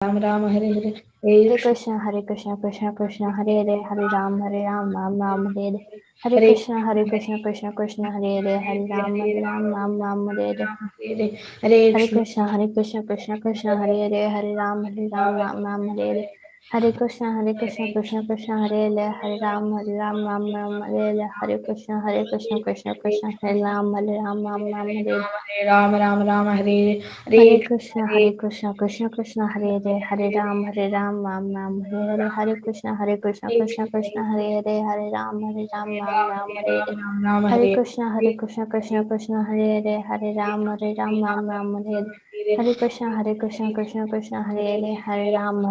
Ram Ram Hare Hare Hare Krishna Krishna Krishna Hare Hare Hare Ram Ram Ram Hare Hare Hare Krishna Krishna Krishna Hare Hare Hare Ram Ram Ram Hare Hare Hare Krishna Krishna Krishna Hare Hare Hare Ram Ram Ram Hare Hare Hare Krishna Krishna Krishna Hare Hare Hare Ram Ram Ram Hare Hare Hare Krishna Krishna Krishna Hare Ram Ram Ram Hare Hare Ram Ram Ram Hare Hare Krishna Krishna Krishna Hare Hare Hare Ram Ram Ram Hare Hare Hare Krishna Krishna Krishna Hare Hare Hare Ram Ram Ram Hare Hare Hare Krishna Krishna Krishna Hare Hare Hare Ram Ram Ram Hare Hare Hare Krishna Krishna Hare Hare Hare Ram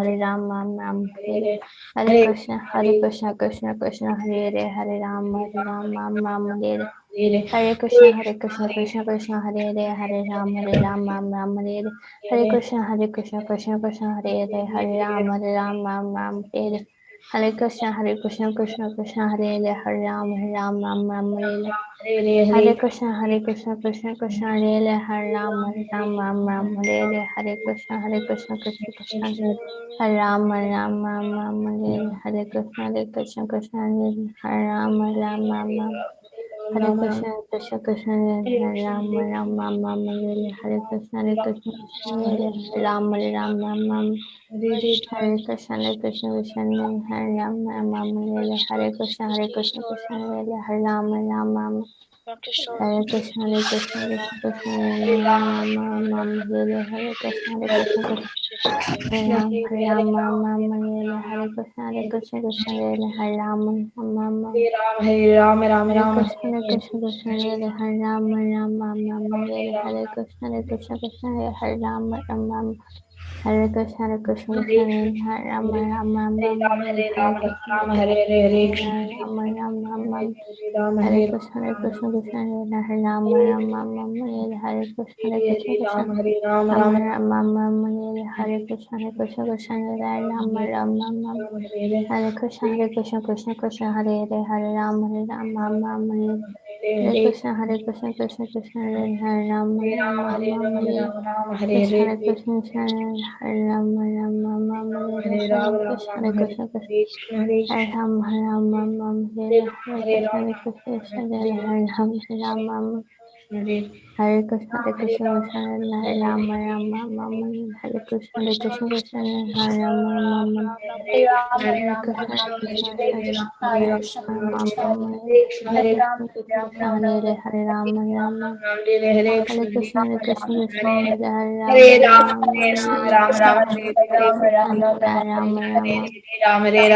Ram Hare Hare Hare Krishna Krishna Hare Hare Hare Ram Ram Hare Hare Hare Krishna Krishna Hare Hare Hare Ram Ram Hare Hare Hare Krishna Krishna Krishna Hare Hare Hare Ram Ram Hare Hare Hare Krishna Krishna Hare Hare Hare Ram Ram Hare Hare Hare Krishna Krishna Hare Hare Hare Ram Ram Hare Hare Hare Krishna Krishna Hare Ram Ram Hare Hare Hare Krishna Krishna Hare Hare Ram Ram Hare Krishna Krishna Hare Ram Ram Hare Krishna Krishna Hare Ram Hare Krishna Krishna Hare Ram Hare Krishna Krishna Hare Ram Hare Krishna Krishna Hare Ram Hare Krishna Krishna Hare Ram Hare Krishna Krishna Hare Ram Ram Ram Hare Ram Krishna Krishna Hare Ram Hare Hare Krishna Krishna Hare Ram Hare Krishna Krishna Hare Ram Hare Krishna Hare Hare Krishna Ram Ram Hare Hare Krishna Hare Ram Hare Krishna Krishna Ram Hare Ram Ram Ram Hare Krishna Hare Ram Hare Hare Krishna Krishna Hare Hare Ram Hare Krishna Krishna Hare Ram Hare Krishna Krishna Hare Ram Hare Krishna Krishna Hare Ram Hare Krishna Krishna Hare Ram Hare Krishna Hare Ram Hare Krishna Krishna Hare Ram Hare Krishna Hare Hare Ram Hare Krishna Krishna Hare Ram Ram Hare Ram Krishna Hare Ram Hare Ram Hare Krishna Hare Ram Hare Hare Krishna Ram Hare Ram Ram Hare Ram Hare Krishna Hare Ram Hare Krishna Hare Hare Ram Ram Hare Krishna Hare Krishna Krishna Krishna Hare Hare Hare Ram Ram Ram Hare Hare Krishna Krishna Hare Ram Ram Hare Krishna Krishna Hare Ram Hare Krishna Krishna Hare Ram Ram Hare Krishna Hare Ram Hare Ram Hare Ram Ram Hare Krishna Krishna Hare Hare Ram Hare Ram Ram Ram Ram Hare Krishna Hare Hare Krishna Hare Ram Krishna Hare Ram Hare Hare Krishna Ram Krishna Krishna Hare Ram Krishna Hare Hare Ram Hare Ram Hare Ram Krishna Hare Krishna Hare Krishna Krishna Hare Hare Ram Krishna Ram Hare Ram Hare Ram Hare Hare Krishna Krishna Krishna Hare Krishna Ram Hare Ram Hare Hare Krishna Hare Hare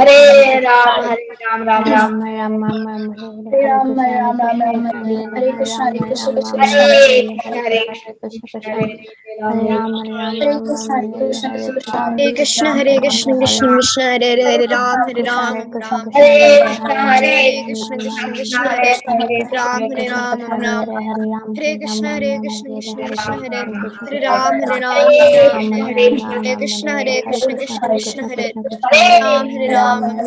Krishna Krishna Hare Ram Krishna Ram Krishna Hare Hare Krishna Hare Hare Krishna Krishna Hare Hare Krishna Ram Hare Ram Ram Ram Ram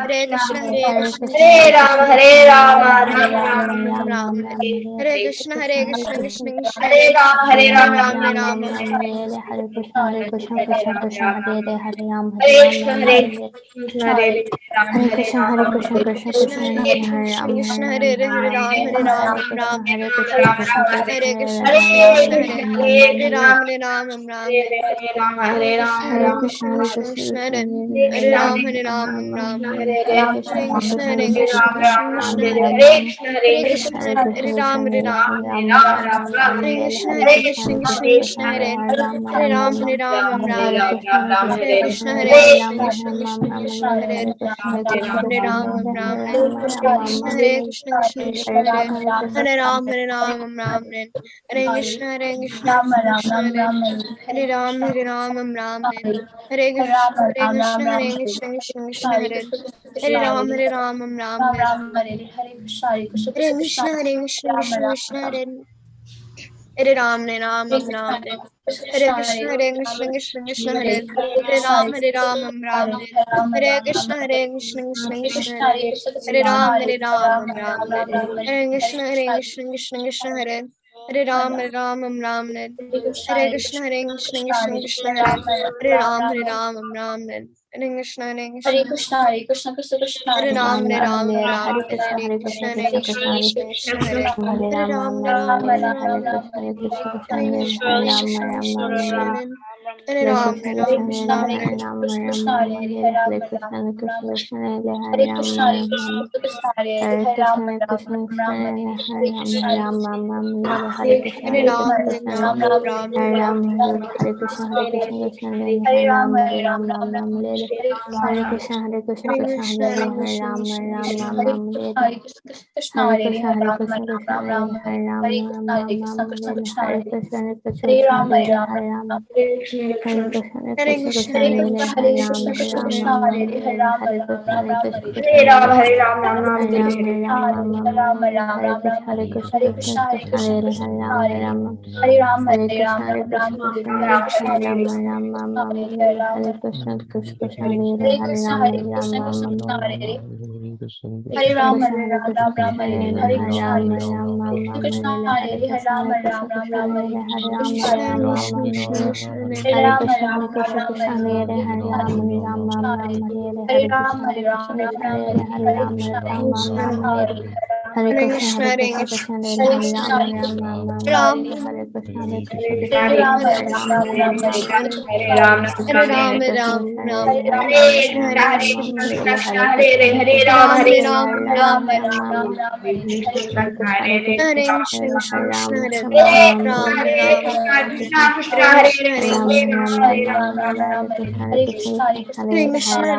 Hare Krishna Hare Hare Krishna Krishna Krishna Hare Krishna Hare Hare Ram Ram Hare Ram Ram Ram Ram Hare Hare Hare Krishna Krishna Hare Hare Krishna Krishna Krishna Hare Hare Hare Ram Ram Ram Hare Krishna Krishna Krishna Hare Hare Ram Hare Krishna Krishna Krishna Hare Ram Hare Krishna Krishna Krishna Hare Hare Ram Hare Krishna Krishna Hare Hare Ram Hare Krishna Krishna Krishna Hare Hare Ram Hare Krishna Krishna Krishna Hare Ram Hare Krishna Krishna Krishna Hare Hare Ram, Ram Ram, Hare Krishna, Krishna Krishna, Hare Ram, Ram Ram, Hare Krishna, Krishna Krishna, Hare Ram, Ram Ram, Hare Krishna, Krishna Krishna, Hare Ram, Ram Ram, Hare Krishna, Krishna Krishna, Hare Ram, Ram Ram, Hare Ram, Ram Ram, Hare Krishna, Hare Krishna, Krishna Hare Hare Ram, Hare Ram, Ram Ram Hare Hare Krishna, Hare Krishna, Hare Krishna Krishna, Hare Hare Hare Krishna, Ram, Krishna Ram Krishna, Ram Hare Ram Hare Hare Krishna, Hare Krishna, Krishna Hare Hare Ram, Ram Ram Hare Hare Krishna, Krishna Hare Hare Ram, Hare Krishna, Hare Hare Krishna, Krishna, Krishna Hare Hare Krishna, Hare Ram, Krishna Hare Krishna, Ram, Hare Ram Ram Hare Krishna, Hare Krishna, Krishna Hare Hare Ram, Hare Hare Ram, Ram Ram, Hare Hare Ram, Hare. Hare Ram, Ram Ram Hare Krishna, Hare Krishna, Krishna Krishna Hare Hare Ram, Hare Ram, Hare Krishna, Hare Krishna, Krishna Hare Hare Ram, Ram Ram Hare Krishna, Krishna Krishna Hare Hare Ram, Krishna Krishna Hare Krishna, Krishna Hare Ram, Hare Krishna, Hare Krishna, Krishna Hare Hare Ram, Krishna, Ram Hare Ram Krishna, Krishna Hare Hare Krishna, Hare Krishna, Krishna Hare Hare Ram, Hare Krishna, Hare Krishna, Krishna Hare Hare Ram, Hare Hare Krishna, Krishna, Hare Hare Krishna, Krishna Krishna, Hare Hare Krishna Ram, Ram, Hare Krishna, Hare Krishna, Hare Krishna Hare Ram, Hare Hare Ram, Ram, Ram Ram, Hare Hare Ram, Hare Ram Ram, Ram. Hare Krishna, Ram Krishna Ram, Hare Hare Hare Ram, Krishna, Hare Krishna, Krishna Hare Hare Krishna, Hare, Hare Hare Krishna, Ram, Ram Krishna Hare Hare Ram, Hare Ram Hare Krishna, Hare Krishna, Krishna, Hare Krishna Krishna, Hare Krishna Hare Krishna, Ram, Hare Hare Ram, Krishna, Ram Krishna Hare Krishna, Krishna, Krishna Hare Hare Krishna, Hare, Hare Ram Hare Krishna, Ram Krishna Ram, Ram Hare Ram Ram. Hare Krishna, Hare Krishna, Krishna Hare Hare Krishna, Hare Hare Ram Krishna, Ram Krishna Ram Krishna, Hare Hare Hare Krishna, Ram,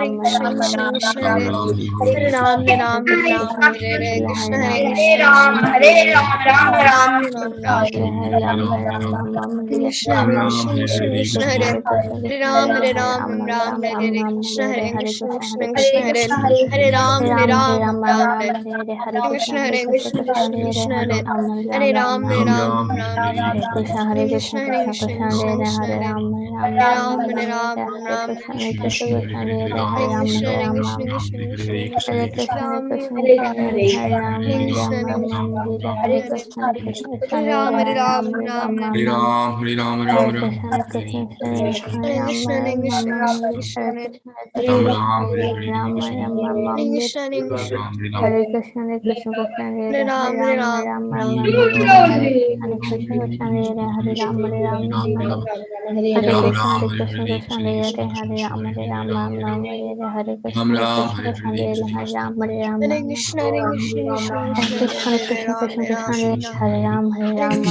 Krishna Ram Krishna Ram, Krishna Hare Hare Krishna, Ram Hare Hare Krishna, Ram Ram, Ram Hare Hare Ram, Ram Krishna, Ram, Ram Hare Ram Krishna. Ram, Hare Ram Ram Ram Hare Hare Krishna, Hare Krishna, Krishna Krishna, Krishna Hare Hare Krishna Hare Krishna Ram, Hare Hare Hare Ram, Ram Ram, Ram Ram Hare Ram Krishna, Hare Hare Hare Krishna, Krishna Krishna Hare Krishna, Krishna Hare Krishna Hare Hare Ram, Hare Hare Ram, Ram Ram, Ram Ram Hare Krishna Krishna, Hare Hare Krishna Krishna, Krishna Krishna Hare Krishna, Hare Hare Ram Hare Ram Ram, Hare Ram Ram, Ram, Hare Krishna Hare Krishna Krishna, Hare Krishna Krishna, Krishna Krishna Hare Krishna, Hare Hare Ram Ram Hare Ram Ram, Ram Hare Ram, Hare Ram, Krishna Hare Krishna Krishna, Krishna Hare Hare Hare Ram Krishna, Hare Hare Ram Krishna, Ram Krishna Krishna, Hare Hare Krishna Hare Ram, Hare Krishna Ram, Krishna Hare Hare Ram Hare Hare Krishna, Ram Hare Ram Krishna, Ram Hare Hare Krishna Hare Krishna Krishna Hare Hare Ram, Hare Ram Ram, Hare Ram, Ram Ram Ram Hare Krishna, Hare Krishna, Hare Hare Ram, Krishna, Hare Ram, Krishna, Ram, Krishna Hare Krishna, Krishna, Hare Hare Krishna, Krishna, Hare Ram, Ram, Hare Ram, Krishna, Hare Krishna, Hare Krishna, Hare Krishna, Krishna, Hare Hare Ram, Hare Ram, Ram, Ram, Ram, Hare Krishna, Hare Krishna, Krishna, Hare Ram, Ram, Hare Krishna, Hare Krishna, Krishna, Hare Ram, Hare Krishna, Hare Krishna, Krishna, Hare Ram, Hare Krishna,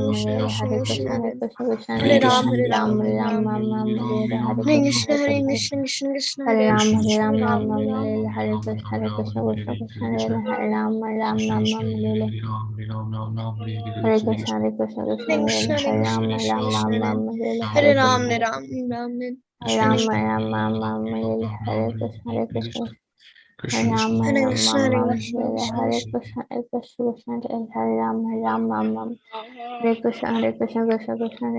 Hare Krishna, Krishna Hare Krishna, Krishna, Hare Hare Krishna, Ram, Krishna Hare Krishna, Ram, Hare Ram, Hare Ram, Hare Hare Ram, Krishna, Ram, Hare Ram, Krishna, Krishna Hare Krishna, Krishna, Hare Hare Krishna, Krishna, Hare Hare Ram, Hare Hare Ram, Ram, Hare Ram, Ram, Ram, Hare Hare Krishna, Krishna, Hare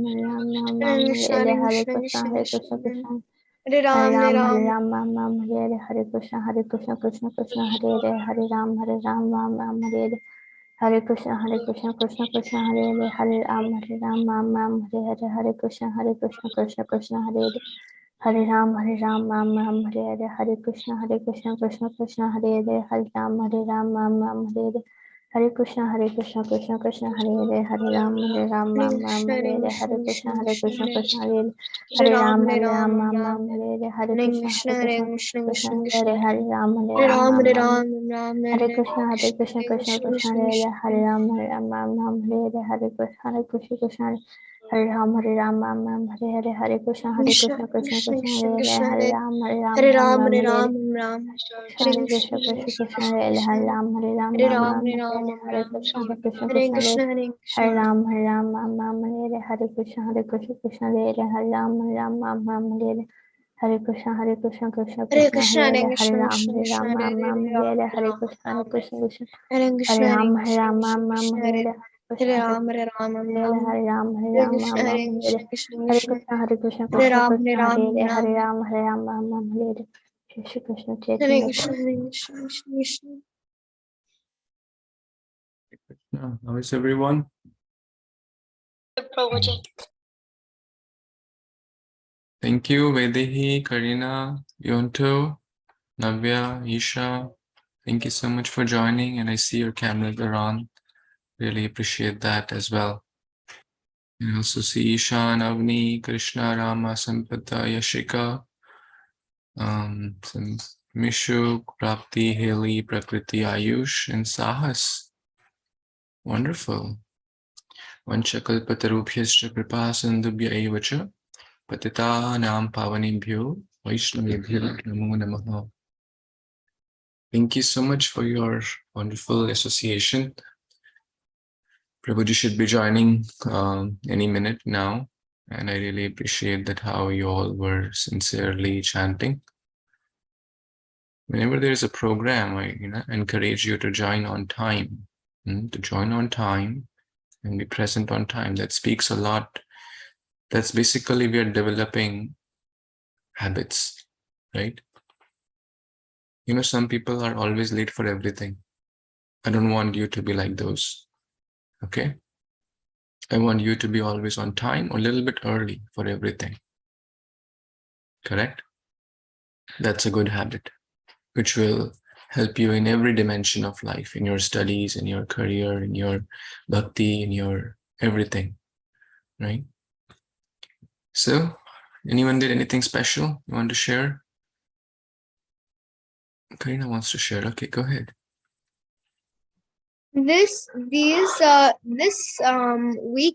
Hare Krishna, Krishna, Krishna Krishna, Hare Hare Ram, Hare Hare Ram, Ram, Ram, Hare Ram, Hare Krishna, Hare Krishna, Krishna Krishna, Hare Ram, Ram, Ram, Hare Krishna, Hare Krishna, Krishna Hare Krishna, Hare Hare Krishna, Ram, Krishna Ram, Krishna, Hare Hare Hare Ram, Krishna, Hare Ram, Ram, Krishna Ram, Krishna, Ram, Hare Krishna, Hare Krishna, Ram, Hare Ram, Krishna, Hare Krishna, Krishna Hare Krishna, Krishna, Hare Krishna, Krishna, Hare Ram, Hare Krishna, Hare Krishna, Krishna Krishna, Hare Ram, Hare Krishna, Hare Hare Krishna, Krishna, Krishna Hare Krishna, Krishna, Krishna Hare Hare Ram, Hare Ram, Ram, Hare Krishna, Krishna Krishna, Hare Ram, Hare Krishna, Krishna Krishna, Hare Ram, Hare Krishna, Krishna Krishna, Hare Ram, Hare Krishna, Krishna Krishna, Hare Ram, Hare Krishna, Krishna Krishna, Hare Ram, Hare Krishna, Hare Hare Krishna, Krishna, Krishna Krishna, Krishna Krishna, Hare Hare Ram, Ram, Hare Ram, Hare Hare Krishna, Krishna, Hare Krishna, Krishna, Krishna Krishna, Hare Ram, Hare Ram, Hare Ram, Ram, Ram, Hare Hare Krishna, Krishna, Krishna Hare Krishna, Krishna, Krishna Krishna Hare Krishna, Hare Krishna, Hare Ram, Hare Krishna, Krishna, Krishna Krishna, Krishna, Krishna, Hare Krishna, Hare Hare Ram, Hare Ram, Hare Hare Ram, Ram, Krishna, Hare Hare Krishna, Krishna, Krishna Krishna Krishna, Krishna, Hare Krishna, Hare Ram, Hare Ram, Hare Ram, Hare Ram, Krishna, Krishna Hare Krishna, Krishna, Hare Krishna, Hare Ram, Hare Krishna, Krishna, Hare Ram, Hare Krishna, Krishna Hare Krishna, Krishna, Hare Hare Krishna, Ram, Krishna Krishna, Hare Hare Krishna, Krishna, Hare Hare Krishna, Hare Ram, Krishna, Krishna Krishna, Hare Hare Krishna, Ram, Hare Ram, Ram, Hare Ram, Hare Krishna, Hare Krishna, Krishna Hare Krishna, Krishna, Hare Krishna Ram, Hare Krishna, Ram, Hare Ram, Ram, Hare Shri Krishna Hare Chaitanya. Krishna, Hare Krishna, Krishna Krishna. How is everyone? Thank you, Vedehi, Karina, Yonto, Navya, Isha. Thank you so much for joining, and I see your cameras are on. Really appreciate that as well. I also see Ishan, Avni, Krishna, Rama, Sampata, Yashika, some Mishuk, Prapti, Haley, Prakriti, Ayush, and Sahas. Wonderful. Vanchakalpatarubhyascha kripa sindhubhya evacha patitanam pavanebhyo vaishnavebhyo namo namaha. Thank you so much for your wonderful association. Prabhuji should be joining any minute now, and I really appreciate that how you all were sincerely chanting. Whenever there is a program, I encourage you to join on time, and be present on time. That speaks a lot. That's basically we are developing habits, right? Some people are always late for everything. I don't want you to be like those, okay? I want you to be always on time or a little bit early for everything, correct? That's a good habit, which will help you in every dimension of life, in your studies, in your career, in your bhakti, in your everything, right? So, anyone did anything special you want to share? Karina wants to share. Okay, go ahead. This week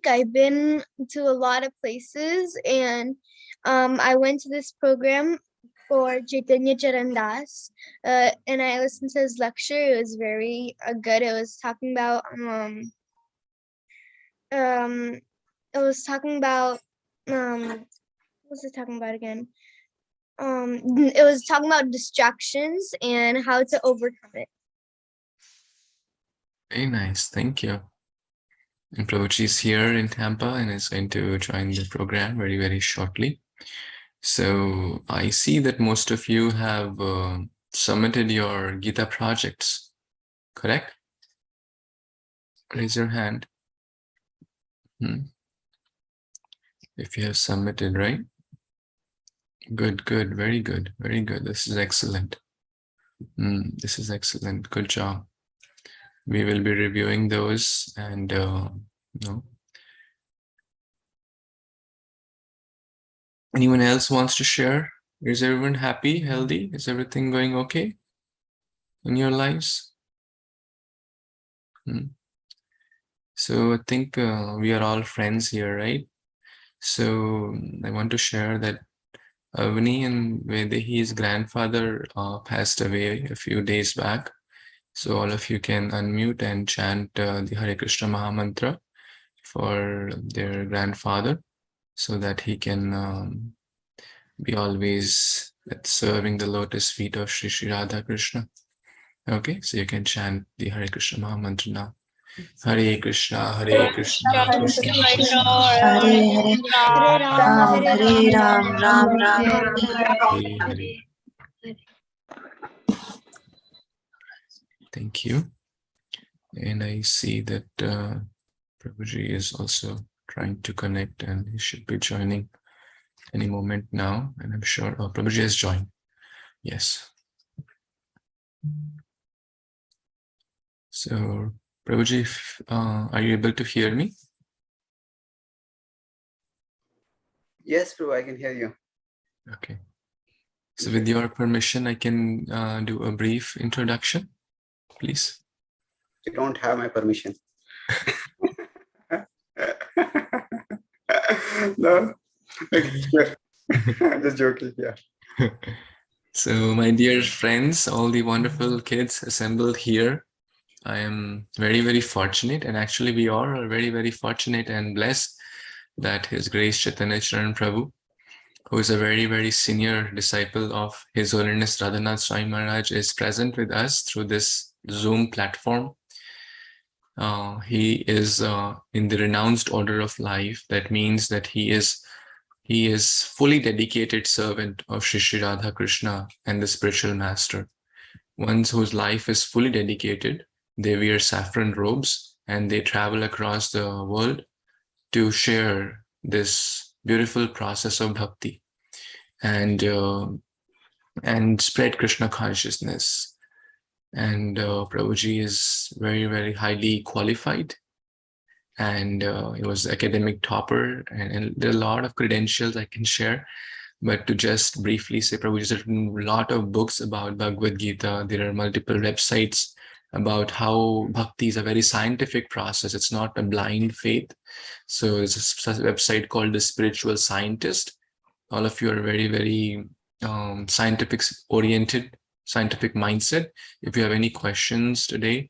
I've been to a lot of places, and I went to this program for Chaitanya Charan Das, and I listened to his lecture. It was very good. It was talking about what was it talking about again? It was talking about distractions and how to overcome it. Very nice, thank you. And Prabhuji is here in Tampa and is going to join the program very, very shortly. So I see that most of you have submitted your Gita projects, correct? Raise your hand. If you have submitted, right? Good, good, very good, very good. This is excellent. This is excellent. Good job. We will be reviewing those and anyone else wants to share? Is everyone happy, healthy? Is everything going okay in your lives? So I think we are all friends here, right? So I want to share that Avni and Vedehi's grandfather passed away a few days back. So all of you can unmute and chant the Hare Kṛṣṇa Mahamantra for their grandfather so that he can be always serving the lotus feet of Shri Radha Krishna. Okay, so you can chant the Hare Kṛṣṇa Mahamantra now. Hare Kṛṣṇa, Hare Kṛṣṇa, Krishna Krishna, Hare Hare, Hare Rama, Hare Ram, Ram Ram, Hare Hare. Thank you. And I see that Prabhuji is also trying to connect and he should be joining any moment now. And I'm sure Prabhuji has joined. Yes. So Prabhuji, are you able to hear me? Yes, Prabhu, I can hear you. Okay. So with your permission, I can do a brief introduction, please. You don't have my permission. No. Okay, sure. I'm just joking. Yeah. So my dear friends, all the wonderful kids assembled here, I am very, very fortunate, and actually we all are very, very fortunate and blessed that His Grace Chaitanya Charan Prabhu, who is a very, very senior disciple of His Holiness Radhanath Swami Maharaj, is present with us through this Zoom platform. He is in the renounced order of life. That means that he is fully dedicated servant of Shri Radha Krishna and the spiritual master. Ones whose life is fully dedicated, they wear saffron robes and they travel across the world to share this beautiful process of bhakti and spread Krishna consciousness. And Prabhuji is very, very highly qualified, and he was academic topper, and there are a lot of credentials I can share. But to just briefly say, Prabhuji has written a lot of books about Bhagavad-Gita. There are multiple websites about how bhakti is a very scientific process. It's not a blind faith. So there's a website called The Spiritual Scientist. All of you are very, very scientific oriented, scientific mindset. If you have any questions today,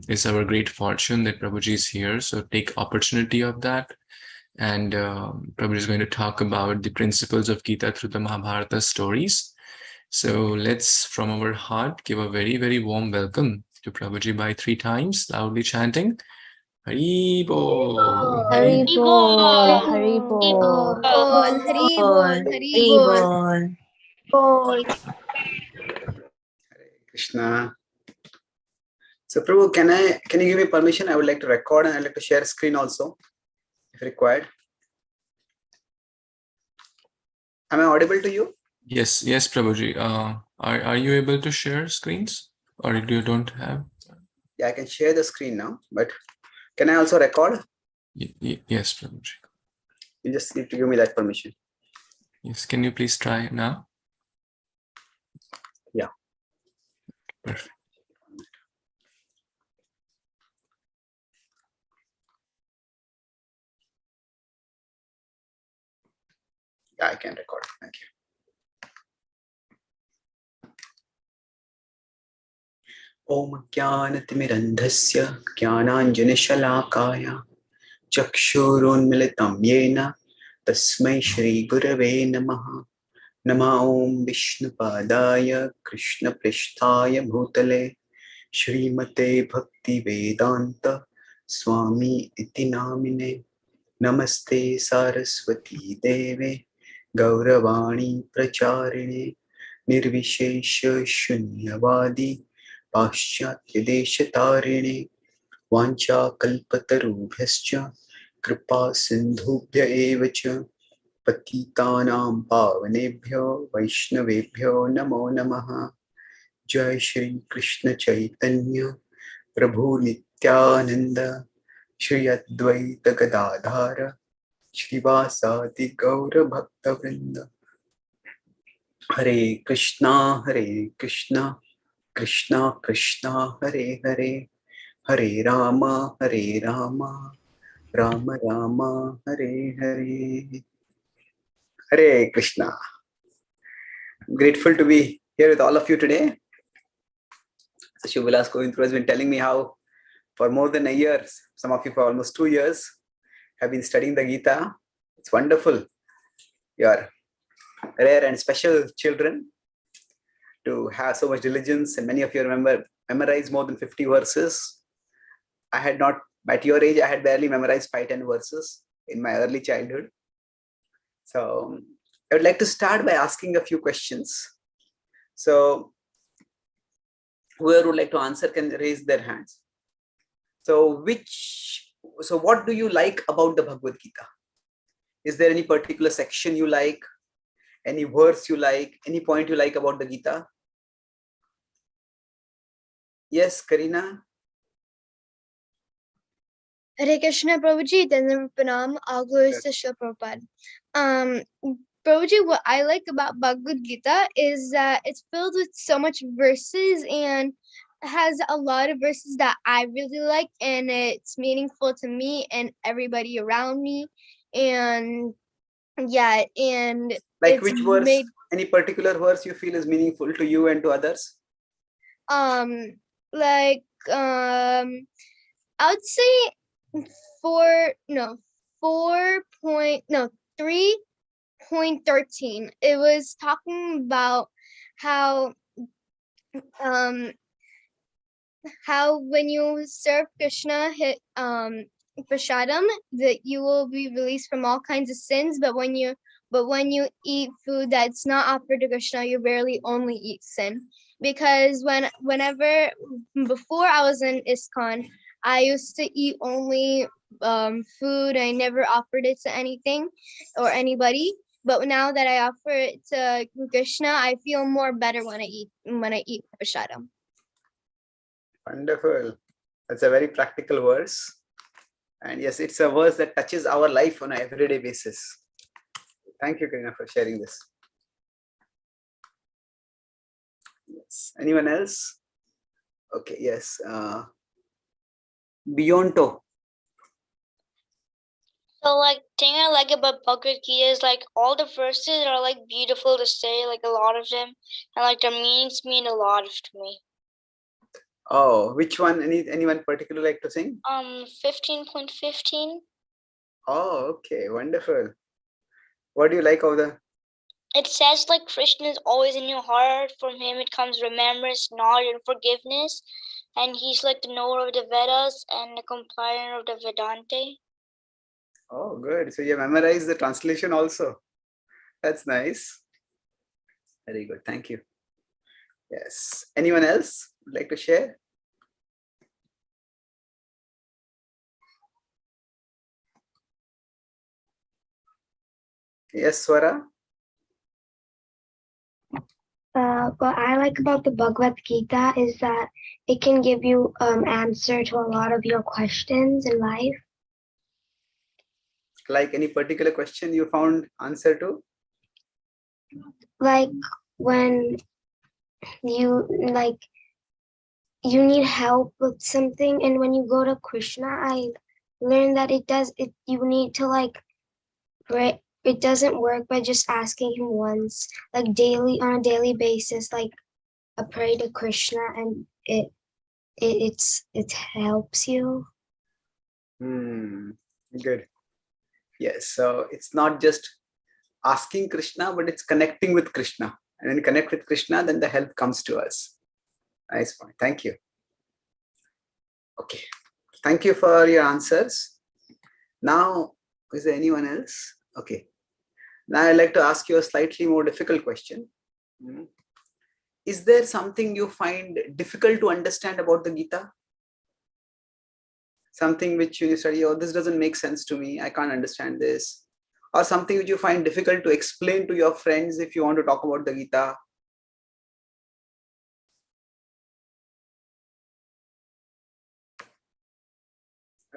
it's our great fortune that Prabhuji is here. So take opportunity of that. And Prabhuji is going to talk about the principles of Gita through the Mahabharata stories. So let's, from our heart, give a very, very warm welcome to Prabhuji by 3 times, loudly chanting, Hari Bol. Hari Bol, Hari Bol. Bol, Hari Bol, Hari Bol. Krishna. So Prabhu, can you give me permission? I would like to record and I'd like to share screen also, if required. Am I audible to you? Yes, Prabhuji. Are you able to share screens, or you don't have? Yeah, I can share the screen now, but can I also record? Yes, Prabhuji. You just need to give me that permission. Yes, can you please try now? Yeah. Perfect. Yeah, I can record. Thank you. Om Jnanatimirandhasya Jnananjanashalakaya Chakshurunmilitam Yena Tasmai Shri Gurave Namaha. Nama Om Vishnupadaya Krishna Pristhaya Bhutale Shrimate Bhakti Vedanta Swami Iti Namine. Namaste Saraswati Deve Gauravani Pracharine Nirvishesha Shunyavadi Paschatya Deshatarine Vancha Kalpatarubhyascha Kripa Sindhubhya Evacha Patitanam Pavanebhyo Vaishnavebhyo Namo Namaha. Jai Shri Krishna Chaitanya Prabhu Nityananda Shri Advaita Gadadhara Shrivasati Gaura Bhakta Vrinda. Hare Krishna, Krishna Krishna, Hare Hare, Hare Rama, Rama Rama, Hare Hare. Hare Krishna. I'm grateful to be here with all of you today. So Shubhalas Govindra has been telling me how for more than a year, some of you for almost 2 years, have been studying the Gita. It's wonderful. You are rare and special children to have so much diligence, and many of you memorize more than 50 verses. I had not, at your age, I had barely memorized 5-10 verses in my early childhood. So I would like to start by asking a few questions. So whoever would like to answer can raise their hands. So what do you like about the Bhagavad Gita? Is there any particular section you like? Any verse you like? Any point you like about the Gita? Yes, Karina? Hare Krishna, Prabhuji, then Pranam, Aglos Shri Prabhupada. Prabhuji, what I like about Bhagavad Gita is that it's filled with so much verses and has a lot of verses that I really like, and it's meaningful to me and everybody around me. And yeah, and like which verse? Any particular verse you feel is meaningful to you and to others? I would say 3.13. It was talking about how when you serve Krishna prasadam, that you will be released from all kinds of sins, but when you eat food that's not offered to Krishna, you barely only eat sin. Because whenever before I was in ISKCON, I used to eat only food. I never offered it to anything or anybody. But now that I offer it to Krishna, I feel more better when I eat prasadam. Wonderful. That's a very practical verse. And yes, it's a verse that touches our life on an everyday basis. Thank you, Karina, for sharing this. Yes. Anyone else? Okay, yes. Beyonto. So like thing I like about Bhagavad-Gita is like all the verses are like beautiful to say, like a lot of them, and like their meanings mean a lot to me. Oh, which one? Anyone particular like to sing? 15.15. Oh, okay, wonderful. What do you like of the? It says like Krishna is always in your heart. From him it comes remembrance, knowledge, and forgiveness. And he's like the knower of the Vedas and the compiler of the Vedanta. Oh, good. So you memorized the translation also. That's nice. Very good. Thank you. Yes. Anyone else would like to share? Yes, Swara. What I like about the Bhagavad-Gita is that it can give you answer to a lot of your questions in life. Like any particular question you found answer to? Like when you need help with something, and when you go to Krishna, I learned that you need to like pray. It doesn't work by just asking him once, like on a daily basis, like a pray to Krishna, and it helps you. Good. Yes. So it's not just asking Krishna, but it's connecting with Krishna. And when you connect with Krishna, then the help comes to us. Nice point. Thank you. Okay. Thank you for your answers. Now, is there anyone else? Okay. Now I'd like to ask you a slightly more difficult question. Is there something you find difficult to understand about the Gita? Something which you study, oh, this doesn't make sense to me, I can't understand this. Or something which you find difficult to explain to your friends if you want to talk about the Gita?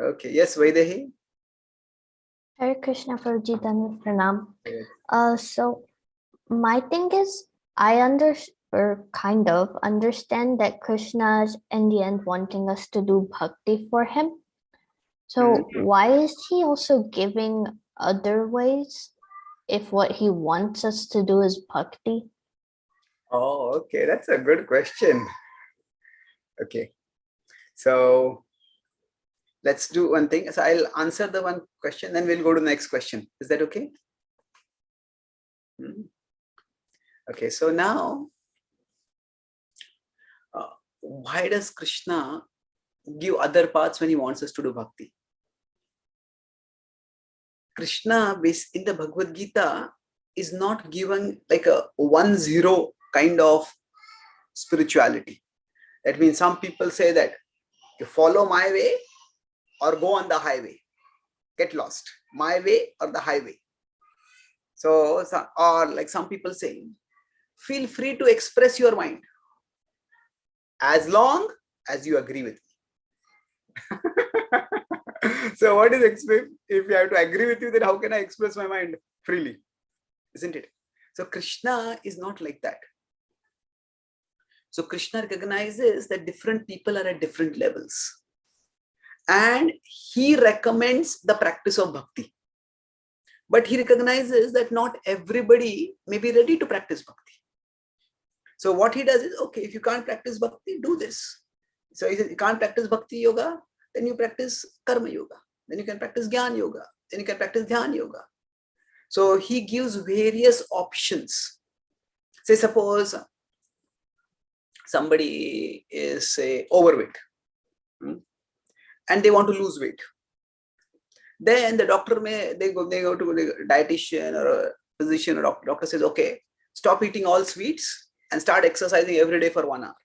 Okay, yes, Vaidehi. Hare Krishna for Jitana Pranam. So my thing is, I kind of understand that Krishna is in the end wanting us to do bhakti for him. So why is he also giving other ways if what he wants us to do is bhakti? Oh, okay, that's a good question. Okay, so let's do one thing. So I'll answer the one question, then we'll go to the next question. Is that okay? Okay, so now, why does Krishna give other paths when he wants us to do bhakti? Krishna, in the Bhagavad-Gita, is not given like a 1-0 kind of spirituality. That means some people say that you follow my way or go on the highway, get lost, my way or the highway. So, or like some people say, feel free to express your mind as long as you agree with me. So what is if you have to agree with you, then how can I express my mind freely? Isn't it? So Krishna is not like that. So Krishna recognizes that different people are at different levels. And he recommends the practice of bhakti. But he recognizes that not everybody may be ready to practice bhakti. So what he does is, okay, if you can't practice bhakti, do this. So he says, you can't practice bhakti yoga, then you practice karma yoga. Then you can practice jnana yoga. Then you can practice dhyana yoga. So he gives various options. Say suppose somebody is say overweight and they want to lose weight. Then the doctor they go to a dietitian or a physician or doctor says, okay, stop eating all sweets and start exercising every day for 1 hour.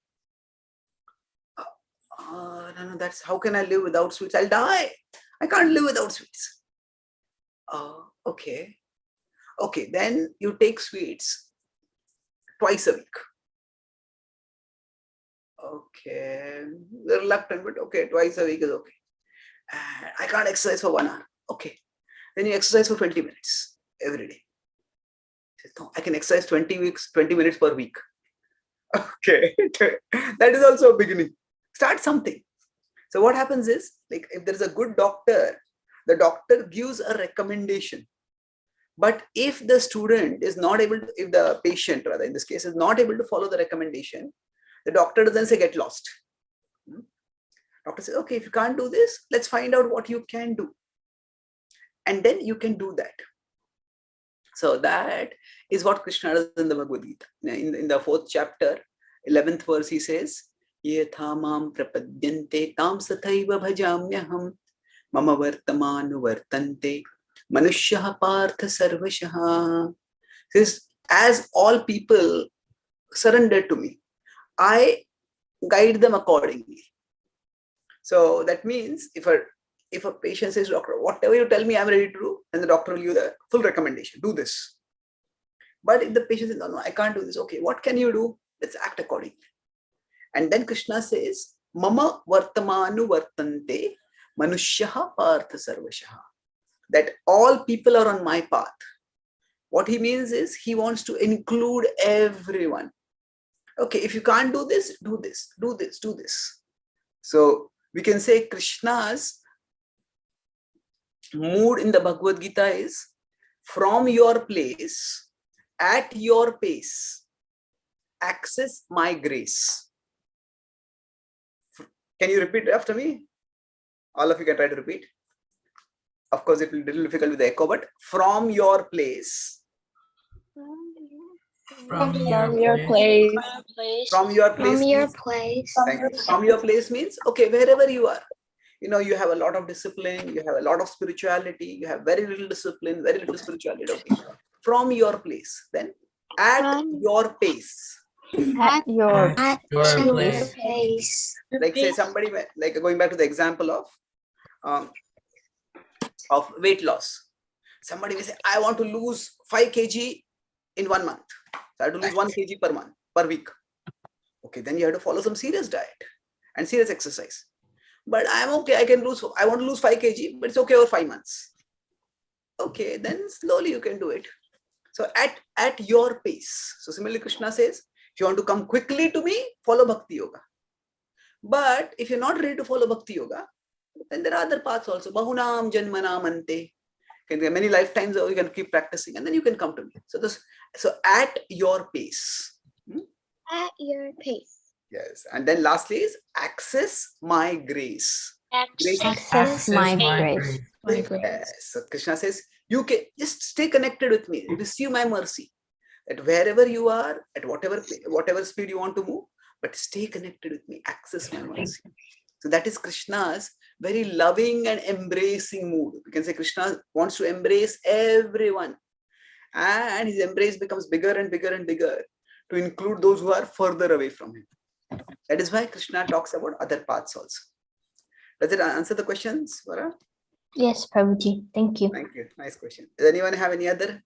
No, that's how can I live without sweets? I'll die. I can't live without sweets. Okay. Okay, then you take sweets twice a week. Okay, they're reluctant, but okay, twice a week is okay. I can't exercise for 1 hour. Okay, then you exercise for 20 minutes every day. No, I can exercise 20 minutes per week. Okay, that is also a beginning. Start something. So what happens is, like if there's a good doctor, the doctor gives a recommendation. But if the student is not able to, if the patient rather in this case is not able to follow the recommendation, the doctor doesn't say get lost. Doctor says, okay, if you can't do this, let's find out what you can do. And then you can do that. So that is what Krishna does in the Bhagavad-Gita. In the 4th chapter, 11th verse, he says, Yetha mam prapadyante tam sathaiva bhajamyaham mama vartamanu vartante manushyaha partha sarvashaha. Says, as all people surrender to me, I guide them accordingly. So that means if a patient says, doctor, whatever you tell me, I'm ready to do, then the doctor will give the full recommendation, do this. But if the patient says, no, I can't do this, okay, what can you do? Let's act accordingly. And then Krishna says, Mama vartamanu vartante manushyaha partha sarvashaha. That all people are on my path. What he means is he wants to include everyone. Okay, if you can't do this, do this, do this, do this. So we can say Krishna's mood in the Bhagavad-Gita is from your place, at your pace, access my grace. Can you repeat after me? All of you can try to repeat. Of course, it will be a little difficult with the echo, but from your place. From your place. From your place. From your place. From your place means, okay, wherever you are. You know, you have a lot of discipline, you have a lot of spirituality, you have very little discipline, very little spirituality. Okay. From your place. Then at your pace. At your Place. Like say somebody, like going back to the example of weight loss. Somebody may say, I want to lose 5 kg in 1 month. So I have to lose 1 kg per month, per week. Okay, then you have to follow some serious diet and serious exercise. But I'm okay, I want to lose 5 kg, but it's okay over 5 months. Okay, then slowly you can do it. So at your pace. So similarly, Krishna says, if you want to come quickly to me, follow Bhakti Yoga. But if you're not ready to follow Bhakti Yoga, then there are other paths also. Bahunam janmanam ante. Many lifetimes you can keep practicing and then you can come to me. So at your pace. At your pace. Yes. And then lastly is access my grace. access my grace. Yes. So Krishna says, you can just stay connected with me, receive my mercy. That wherever you are, at whatever speed you want to move, but stay connected with me, access my mercy. So that is Krishna's very loving and embracing mood. We can say Krishna wants to embrace everyone. And his embrace becomes bigger and bigger and bigger to include those who are further away from him. That is why Krishna talks about other paths also. Does it answer the questions, Vara? Yes, Prabhuji. Thank you. Thank you. Nice question. Does anyone have any other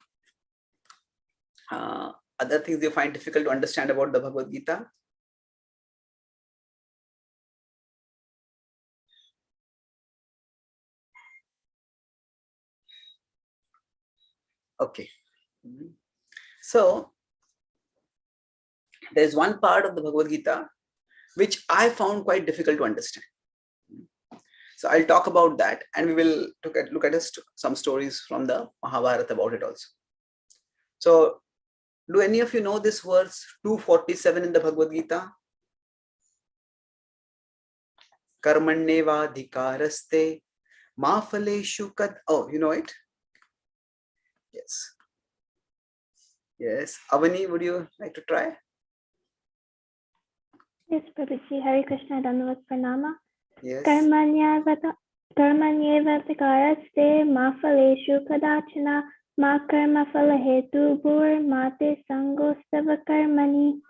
things you find difficult to understand about the Bhagavad Gita? Okay. So there's one part of the Bhagavad Gita which I found quite difficult to understand. So I'll talk about that and we will look at some stories from the Mahabharata about it also. So do any of you know this verse 247 in the Bhagavad Gita? Karmanneva dhikaraste ma phaleshu kad. Oh, you know it? Yes. Yes. Avani, would you like to try? Yes, Prabhuji. Hare Kṛṣṇa, Dandavat Pranama. Yes. Karmanyeva ma phaleshu kadachana ma karma phala hetu bhur mate sango stava karmani.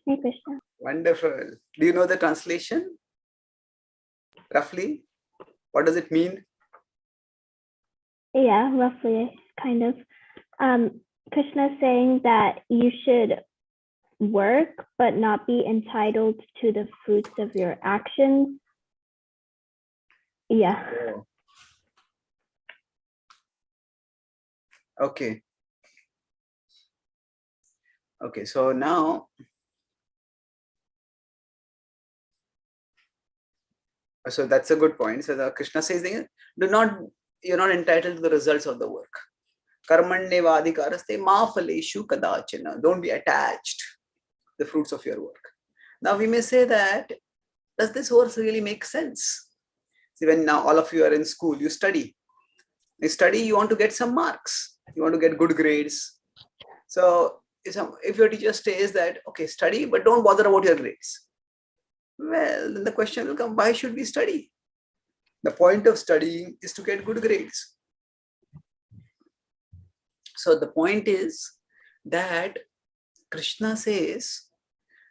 Hare Kṛṣṇa. Wonderful. Do you know the translation? Roughly? What does it mean? Yeah, roughly, kind of. Krishna saying that you should work but not be entitled to the fruits of your actions. Yeah. Okay. Okay, so now, so that's a good point. So the Krishna says, you're not entitled to the results of the work. Karmanyevadhikaraste ma phaleshu kadachana. Don't be attached to the fruits of your work. Now we may say that, does this verse really make sense? See, when now all of you are in school, you study. You study, you want to get some marks. You want to get good grades. So if your teacher says that, okay, study, but don't bother about your grades. Well, then the question will come, why should we study? The point of studying is to get good grades. So the point is that Krishna says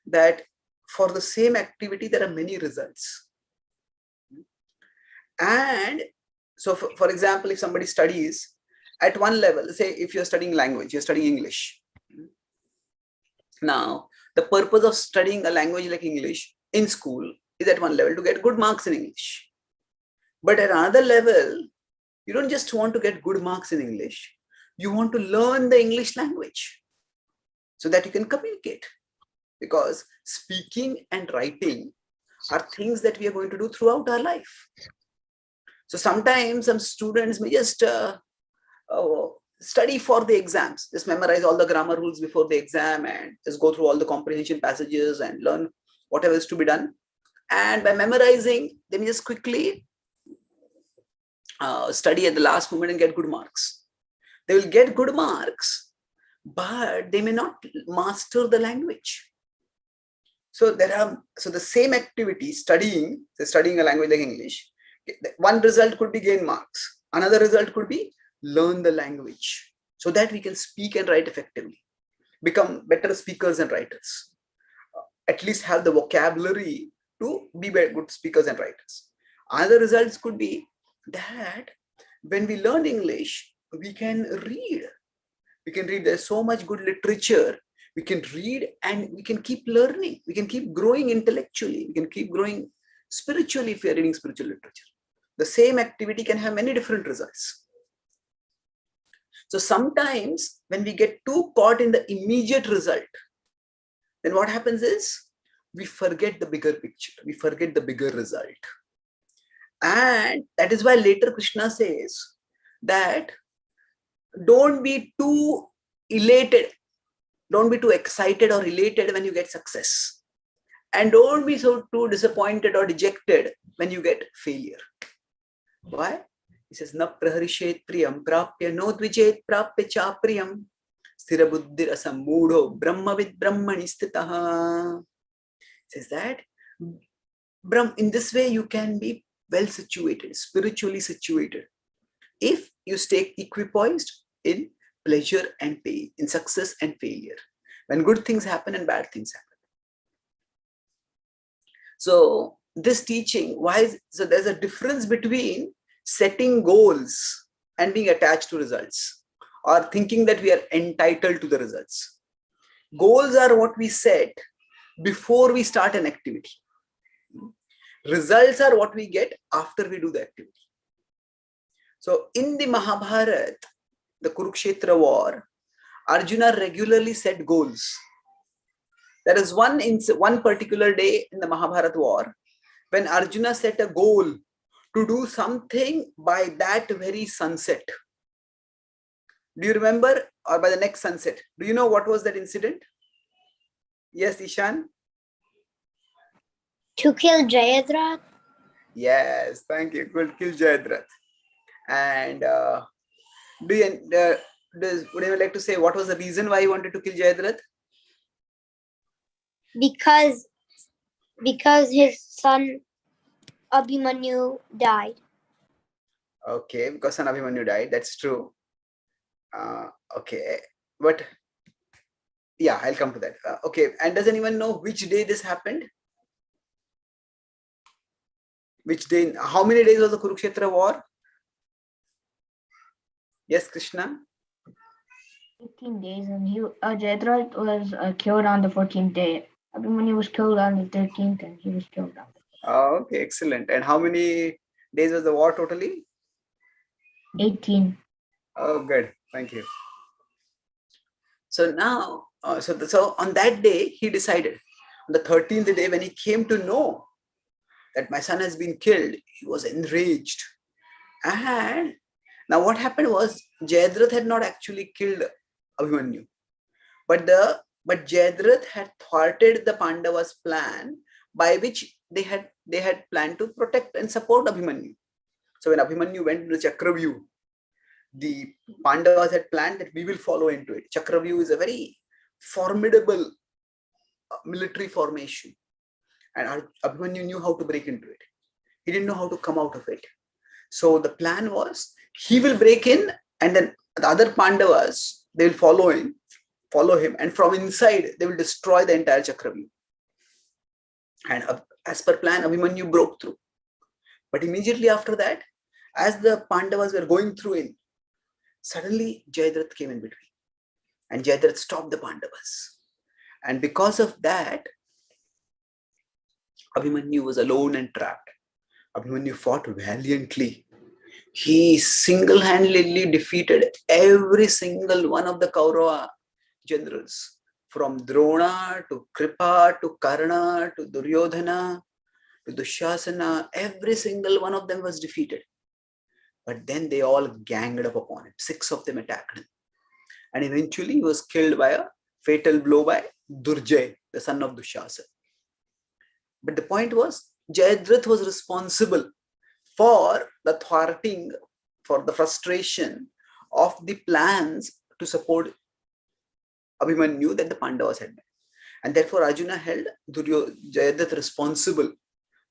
that for the same activity, there are many results. And so, for example, if somebody studies at one level, say if you're studying language, you're studying English. Now, the purpose of studying a language like English in school is at one level to get good marks in English. But at another level, you don't just want to get good marks in English. You want to learn the English language so that you can communicate. Because speaking and writing are things that we are going to do throughout our life. So sometimes some students may just study for the exams, just memorize all the grammar rules before the exam and just go through all the comprehension passages and learn whatever is to be done. And by memorizing, they may just quickly study at the last moment and get good marks. They will get good marks, but they may not master the language. So the same activity, studying a language like English, one result could be gain marks. Another result could be learn the language so that we can speak and write effectively, become better speakers and writers, at least have the vocabulary to be good speakers and writers. Other results could be that when we learn English, we can read. We can read. There's so much good literature. We can read and we can keep learning. We can keep growing intellectually. We can keep growing spiritually if we are reading spiritual literature. The same activity can have many different results. So sometimes when we get too caught in the immediate result, then what happens is we forget the bigger picture. We forget the bigger result. And that is why later Krishna says that don't be too elated. Don't be too excited or elated when you get success. And don't be too disappointed or dejected when you get failure. Why? He says, na praharishet priyam prapya no dvijet prapya cha priyam sthira buddhir asamudho brahmavid brahmani sthitaha. Says that in this way you can be well situated, spiritually situated, if you stay equipoised in pleasure and pain, in success and failure, when good things happen and bad things happen. So this teaching, so there's a difference between setting goals and being attached to results, or thinking that we are entitled to the results. Goals are what we set before we start an activity. Results are what we get after we do the activity. So in the Mahabharata, the Kurukshetra war, Arjuna regularly set goals. There is one particular day in the Mahabharata war when Arjuna set a goal to do something by that very sunset. Do you remember? Or by the next sunset? Do you know what was that incident? Yes, Ishan? To kill Jayadratha? Yes, thank you. Good, kill Jayadratha. And would you like to say what was the reason why he wanted to kill Jayadratha? Because his son Abhimanyu died. Okay, because son Abhimanyu died. That's true. Okay, but yeah, I'll come to that. Okay, and does anyone know which day this happened? Which day? How many days was the Kurukshetra war? Yes, Krishna? 18 days, and Jayadratha was killed on the 14th day. Abhimanyu was killed on the 13th, and he was killed on the Oh, okay, excellent. And how many days was the war totally? 18. Oh, good. Thank you. So now, so on that day, he decided. On the 13th day, when he came to know that my son has been killed, he was enraged. And now what happened was, Jayadratha had not actually killed Abhimanyu. But Jayadratha had thwarted the Pandavas' plan by which they had planned to protect and support Abhimanyu. So when Abhimanyu went into Chakravyuh, the Pandavas had planned that we will follow into it. Chakravyuh is a very formidable military formation, and Abhimanyu knew how to break into it. He didn't know how to come out of it. So the plan was, he will break in, and then the other Pandavas, they will follow him, and from inside they will destroy the entire Chakravyuh. And as per plan, Abhimanyu broke through. But immediately after that, as the Pandavas were going through in, suddenly Jayadratha came in between, and Jayadratha stopped the Pandavas. And because of that, Abhimanyu was alone and trapped. Abhimanyu fought valiantly. He single-handedly defeated every single one of the Kaurava generals, from Drona to Kripa to Karna to Duryodhana to Dushasana. Every single one of them was defeated. But then they all ganged up upon him. 6 of them attacked him. And eventually he was killed by a fatal blow by Durjay, the son of Dushasana. But the point was, Jayadratha was responsible for the thwarting, for the frustration of the plans to support Abhimanyu that the Pandavas had made. And therefore Arjuna held Jayadratha responsible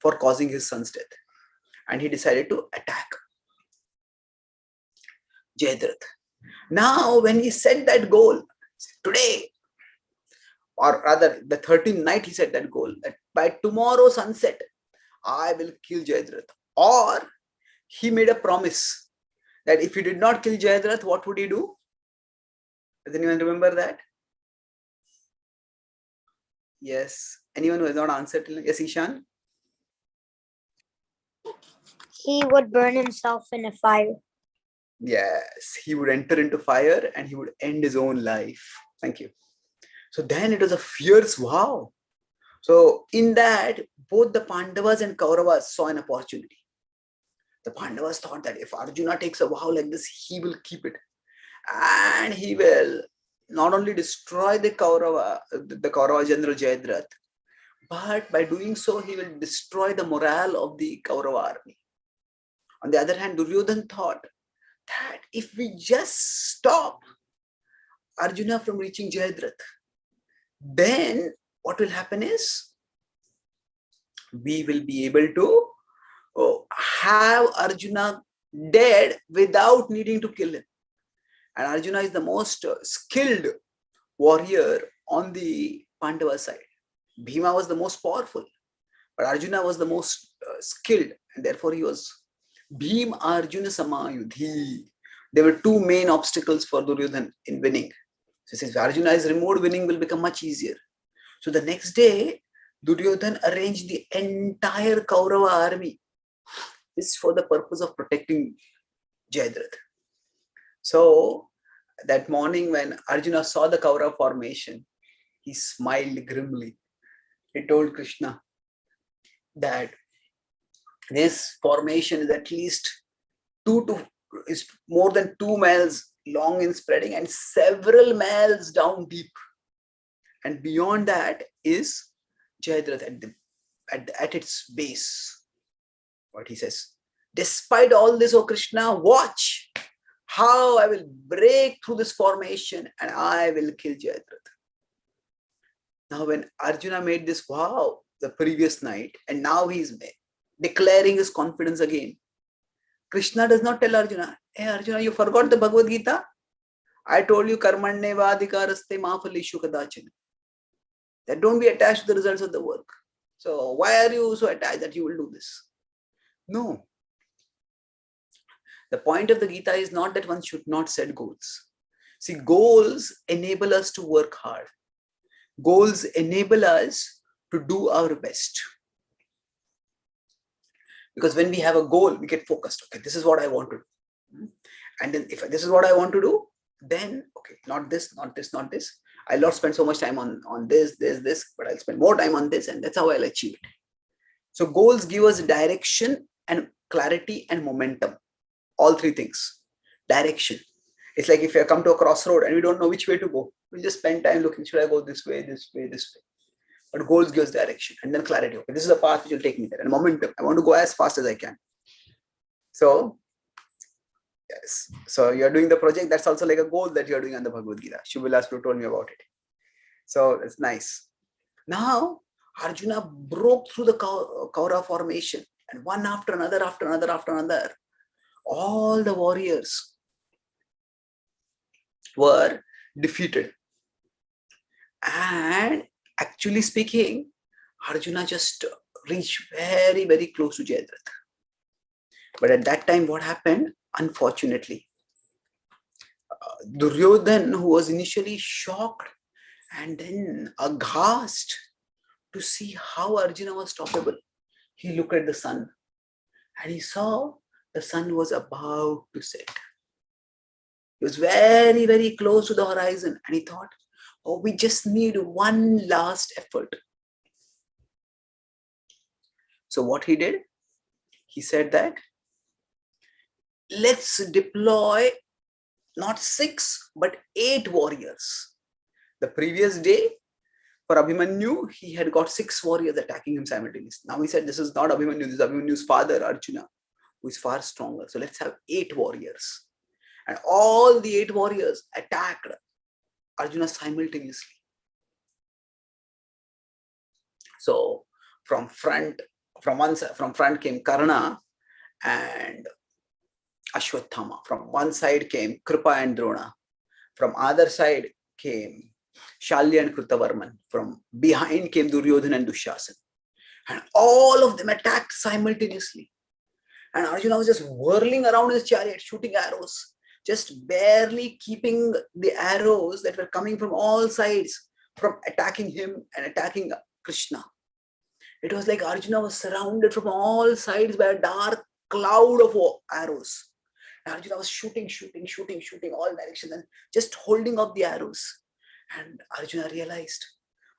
for causing his son's death. And he decided to attack Jayadratha. Now when he set that goal, today, or rather the 13th night, he set that goal, that by tomorrow sunset, I will kill Jayadratha. Or he made a promise that if he did not kill Jayadratha, what would he do? Does anyone remember that? Yes. Anyone who has not answered? Yes, Ishan? He would burn himself in a fire. Yes, he would enter into fire and he would end his own life. Thank you. So then it was a fierce vow. So in that, both the Pandavas and Kauravas saw an opportunity. The Pandavas thought that if Arjuna takes a vow like this, he will keep it. And he will not only destroy the Kaurava general Jayadratha, but by doing so, he will destroy the morale of the Kaurava army. On the other hand, Duryodhana thought that if we just stop Arjuna from reaching Jayadratha, then what will happen is we will be able to have Arjuna dead without needing to kill him. And Arjuna is the most skilled warrior on the Pandava side. Bhima was the most powerful, but Arjuna was the most skilled, and therefore he was Bhim Arjuna Samayudhi. There were 2 main obstacles for Duryodhana in winning. So since Arjuna is removed, winning will become much easier. So the next day, Duryodhana arranged the entire Kaurava army. This is for the purpose of protecting Jayadratha. So that morning when Arjuna saw the Kaurava formation, he smiled grimly. He told Krishna that this formation is at least more than 2 miles long in spreading and several miles down deep. And beyond that is Jayadratha at its base. What he says, despite all this, O Krishna, watch how I will break through this formation and I will kill Jayadratha. Now when Arjuna made this vow the previous night, and now he is declaring his confidence again, Krishna does not tell Arjuna, hey Arjuna, you forgot the Bhagavad-Gita? I told you karmanne vadikaraste ma phaleshu kadachana. That don't be attached to the results of the work. So why are you so attached that you will do this? No. The point of the Gita is not that one should not set goals. See, goals enable us to work hard. Goals enable us to do our best. Because when we have a goal, we get focused. Okay, this is what I want to do. And then if this is what I want to do, then, okay, not this, not this, not this. I'll not spend so much time on this, but I'll spend more time on this, and that's how I'll achieve it. So goals give us direction and clarity and momentum. All three things. Direction. It's like if you come to a crossroad and we don't know which way to go, we'll just spend time looking, should I go this way, this way, this way. But goals gives direction and then clarity. Okay, this is the path which will take me there. And momentum. I want to go as fast as I can. So, yes. So you're doing the project. That's also like a goal that you're doing on the Bhagavad-Gita. Shubhalas told me about it. So it's nice. Now, Arjuna broke through the Kaura formation. And one after another, all the warriors were defeated. And actually speaking, Arjuna just reached very, very close to Jayadratha. But at that time, what happened? Unfortunately, Duryodhan, who was initially shocked and then aghast to see how Arjuna was stoppable, he looked at the sun and he saw the sun was about to set. He was very, very close to the horizon and he thought, oh, we just need one last effort. So what he did? He said that, let's deploy not 6, but 8 warriors. The previous day, for Abhimanyu, he had got 6 warriors attacking him simultaneously. Now he said, this is not Abhimanyu, this is Abhimanyu's father, Arjuna, who is far stronger. So let's have 8 warriors. And all the 8 warriors attacked Arjuna simultaneously. So from front came Karna and Ashwatthama. From one side came Kripa and Drona. From other side came Shalya and Krutavarman. From behind came Duryodhana and Dushyasan. And all of them attacked simultaneously. And Arjuna was just whirling around his chariot, shooting arrows, just barely keeping the arrows that were coming from all sides from attacking him and attacking Krishna. It was like Arjuna was surrounded from all sides by a dark cloud of arrows. And Arjuna was shooting all directions and just holding up the arrows. And Arjuna realized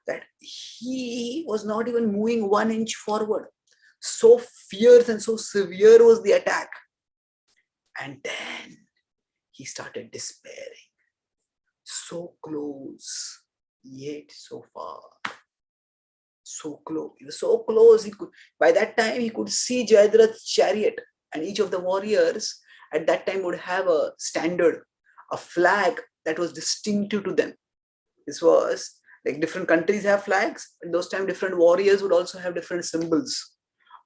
that he was not even moving 1 inch forward. So fierce and so severe was the attack. And then he started despairing. So close, yet so far. So close. He was so close. By that time, he could see Jayadratha's chariot. And each of the warriors at that time would have a standard, a flag that was distinctive to them. This was like different countries have flags. At those times, different warriors would also have different symbols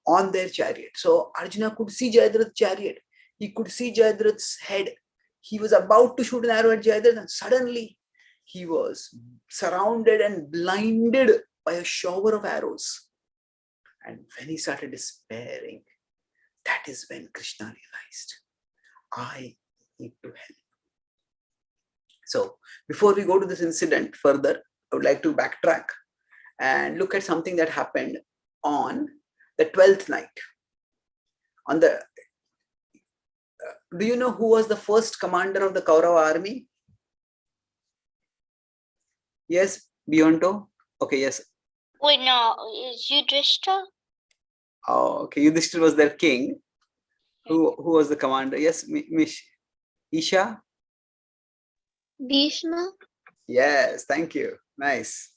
on their chariot. So Arjuna could see Jayadratha's chariot. He could see Jayadratha's head. He was about to shoot an arrow at Jayadratha, and suddenly he was surrounded and blinded by a shower of arrows. And when he started despairing, that is when Krishna realized, I need to help. So before we go to this incident further, I would like to backtrack and look at something that happened on the 12th night. On the do you know who was the first commander of the Kaurava army? Yes, Bionto? Okay, yes. Wait, no, is Yudhishthira? Oh, okay. Yudhishthira was their king. Who was the commander? Yes, Isha? Bhishma? Yes, thank you. Nice.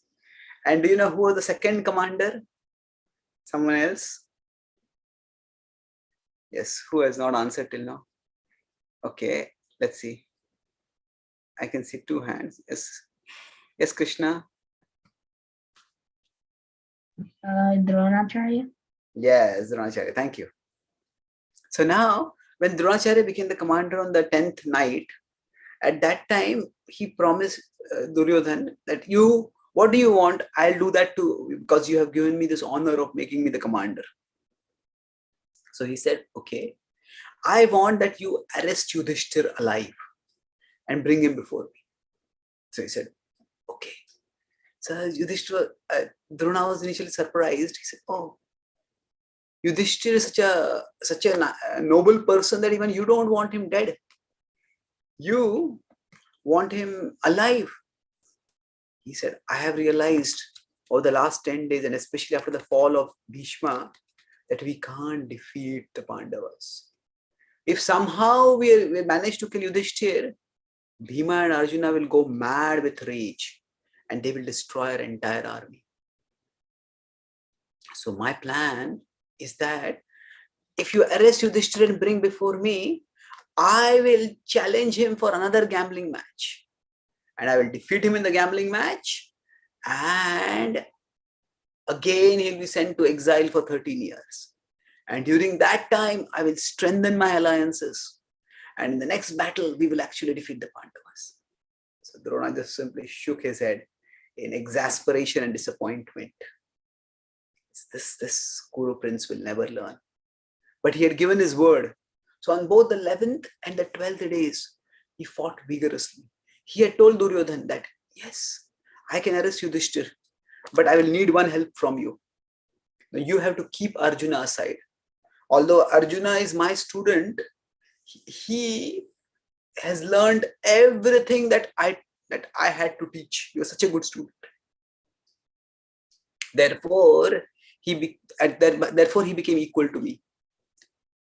And do you know who was the second commander? Someone else? Yes, who has not answered till now? Okay, let's see. I can see 2 hands. Yes, Krishna. Dronacharya. Yes, Dronacharya. Thank you. So now, when Dronacharya became the commander on the 10th night, at that time, he promised Duryodhan that what do you want? I'll do that too, because you have given me this honor of making me the commander. So he said, okay, I want that you arrest Yudhishthira alive and bring him before me. So he said, okay. So Yudhishthira, Drona was initially surprised. He said, oh, Yudhishthira is such a noble person that even you don't want him dead. You want him alive. He said, I have realized over the last 10 days, and especially after the fall of Bhishma, that we can't defeat the Pandavas. If somehow we manage to kill Yudhishthira, Bhima and Arjuna will go mad with rage and they will destroy our entire army. So my plan is that if you arrest Yudhishthira and bring before me, I will challenge him for another gambling match. And I will defeat him in the gambling match. And again, he'll be sent to exile for 13 years. And during that time, I will strengthen my alliances. And in the next battle, we will actually defeat the Pandavas. So Drona just simply shook his head in exasperation and disappointment. This Kuru prince will never learn. But he had given his word. So on both the 11th and the 12th days, he fought vigorously. He had told Duryodhana that, yes, I can arrest Yudhishthira, but I will need one help from you. Now you have to keep Arjuna aside. Although Arjuna is my student, he has learned everything that I had to teach. He was such a good student. Therefore, he became equal to me.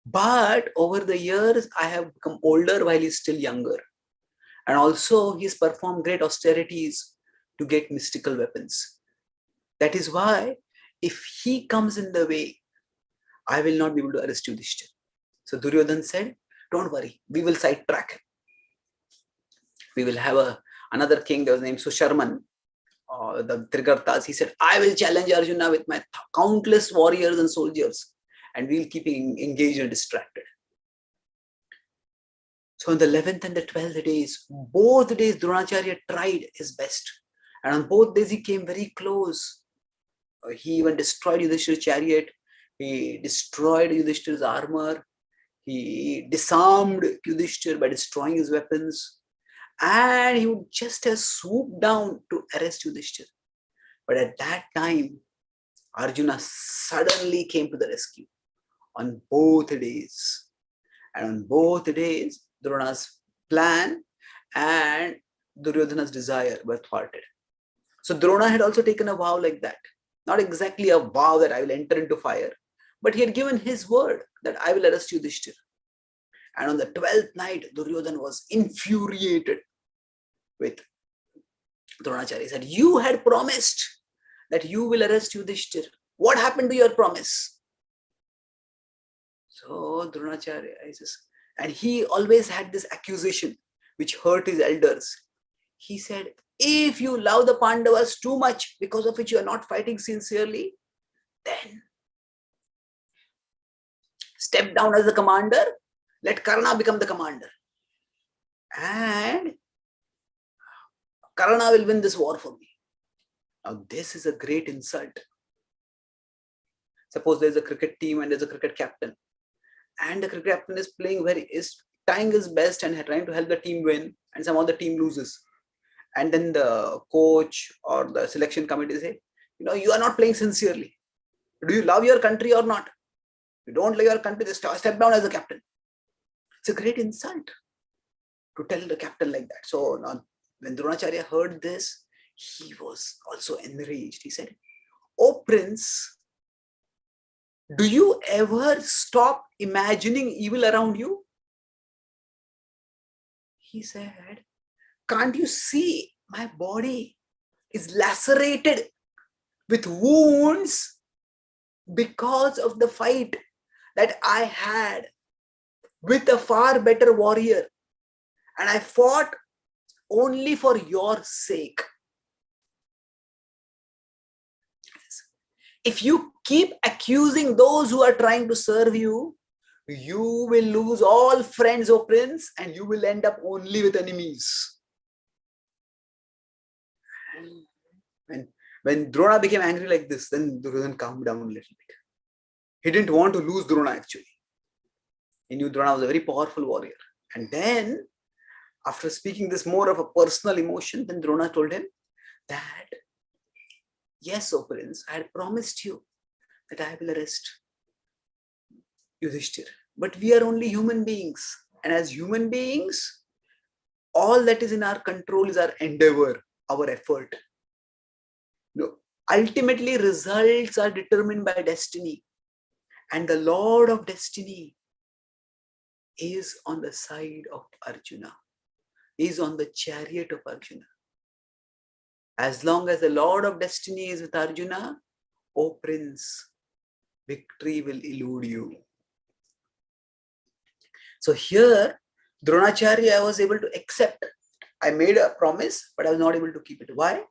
But over the years, I have become older while he's still younger. And also, he's performed great austerities to get mystical weapons. That is why, if he comes in the way, I will not be able to arrest Yudhishthira. So Duryodhana said, don't worry, we will sidetrack him. We will have another king that was named Susharman, the Trigartas. He said, I will challenge Arjuna with my countless warriors and soldiers, and we'll keep him engaged and distracted. So on the 11th and the 12th days, both days Dronacharya tried his best. And on both days he came very close. He even destroyed Yudhishthira's chariot. He destroyed Yudhishthira's armor. He disarmed Yudhishthira by destroying his weapons. And he would just have swooped down to arrest Yudhishthira. But at that time, Arjuna suddenly came to the rescue on both days. And on both days, Drona's plan and Duryodhana's desire were thwarted. So Drona had also taken a vow like that. Not exactly a vow that I will enter into fire, but he had given his word that I will arrest Yudhishthira. And on the 12th night, Duryodhana was infuriated with Dronacharya. He said, you had promised that you will arrest Yudhishthira. What happened to your promise? So Dronacharya, and he always had this accusation which hurt his elders. He said, if you love the Pandavas too much, because of which you are not fighting sincerely, then step down as the commander, let Karna become the commander. And Karna will win this war for me. Now this is a great insult. Suppose there's a cricket team and there's a cricket captain. And the cricket captain is trying his best and trying to help the team win, and somehow the team loses. And then the coach or the selection committee say, you are not playing sincerely. Do you love your country or not? If you don't love your country, just step down as a captain. It's a great insult to tell the captain like that. So now, when Dronacharya heard this, he was also enraged. He said, "Oh Prince, do you ever stop imagining evil around you?" He said, "Can't you see my body is lacerated with wounds because of the fight that I had with a far better warrior, and I fought only for your sake. If you keep accusing those who are trying to serve you, you will lose all friends, O Prince, and you will end up only with enemies." When Drona became angry like this, then Duryodhana calmed down a little bit. He didn't want to lose Drona actually. He knew Drona was a very powerful warrior. And then, after speaking this more of a personal emotion, then Drona told him that, yes, O Prince, I had promised you that I will arrest Yudhishthir. But we are only human beings. And as human beings, all that is in our control is our endeavor, our effort. No, ultimately, results are determined by destiny. And the Lord of Destiny is on the side of Arjuna, is on the chariot of Arjuna. As long as the Lord of Destiny is with Arjuna, O Prince, victory will elude you. So here, Dronacharya was able to accept. I made a promise, but I was not able to keep it. Why?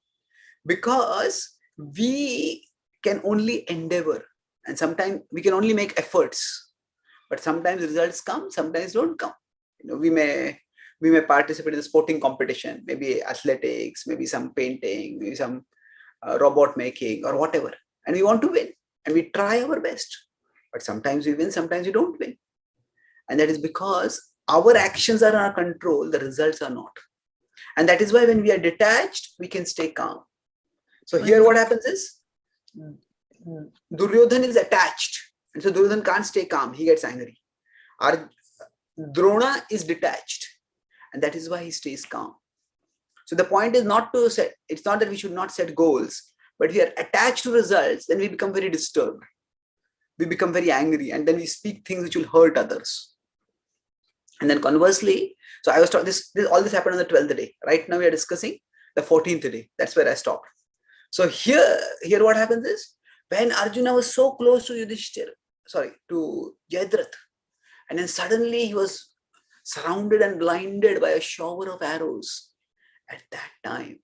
Because we can only endeavor, and sometimes we can only make efforts, but sometimes results come, sometimes don't come. We may participate in the sporting competition, maybe athletics, maybe some painting, maybe some robot making or whatever, and we want to win, and we try our best, but sometimes we win, sometimes we don't win, and that is because our actions are in our control, the results are not. And that is why when we are detached, we can stay calm. So here what happens is, Duryodhan is attached, and so Duryodhan can't stay calm, he gets angry. Drona is detached, and that is why he stays calm. So the point is not to set, it's not that we should not set goals, but if we are attached to results, then we become very disturbed. We become very angry, and then we speak things which will hurt others. And then conversely, so I was taught all this happened on the 12th day. Right now we are discussing the 14th day. That's where I stopped. So here what happens is, when Arjuna was so close to to Jayadratha, and then suddenly he was surrounded and blinded by a shower of arrows. At that time,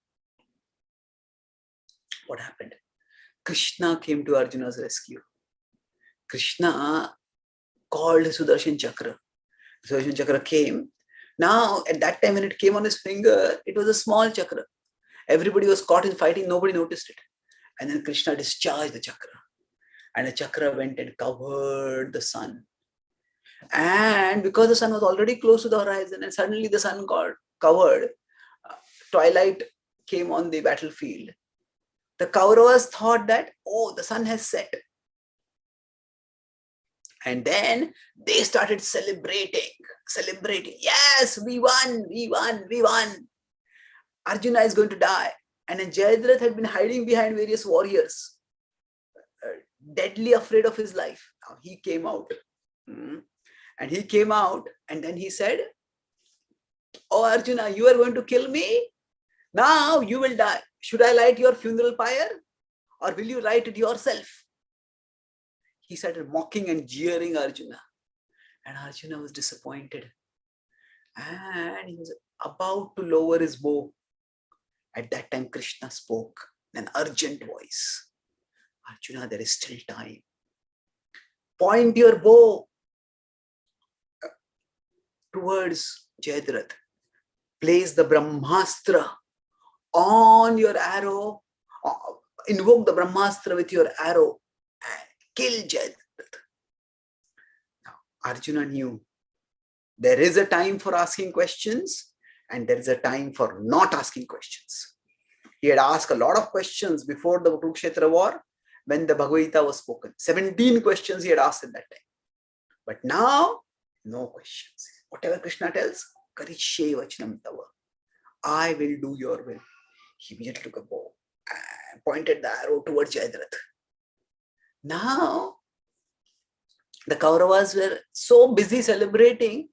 what happened? Krishna came to Arjuna's rescue. Krishna called Sudarsan Chakra. Sudarsan Chakra came. Now, at that time when it came on his finger, it was a small chakra. Everybody was caught in fighting, nobody noticed it. And then Krishna discharged the chakra. And the chakra went and covered the sun. And because the sun was already close to the horizon, and suddenly the sun got covered, twilight came on the battlefield. The Kauravas thought that, oh, the sun has set. And then they started celebrating. Yes, we won. Arjuna is going to die. And then Jayadratha had been hiding behind various warriors, deadly afraid of his life. Now he came out. And he came out, and then he said, oh Arjuna, you are going to kill me? Now you will die. Should I light your funeral pyre, or will you light it yourself? He started mocking and jeering Arjuna. And Arjuna was disappointed. And he was about to lower his bow. At that time, Krishna spoke in an urgent voice. Arjuna, there is still time. Point your bow towards Jayadratha. Place the Brahmastra on your arrow. Invoke the Brahmastra with your arrow and kill Jayadratha. Now, Arjuna knew there is a time for asking questions and there is a time for not asking questions. He had asked a lot of questions before the Kurukshetra war when the Bhagavad-Gita was spoken. 17 questions he had asked at that time. But now, no questions. Whatever Krishna tells, Karishye vachanam tava. I will do your will. He immediately took a bow and pointed the arrow towards Jayadratha. Now, the Kauravas were so busy celebrating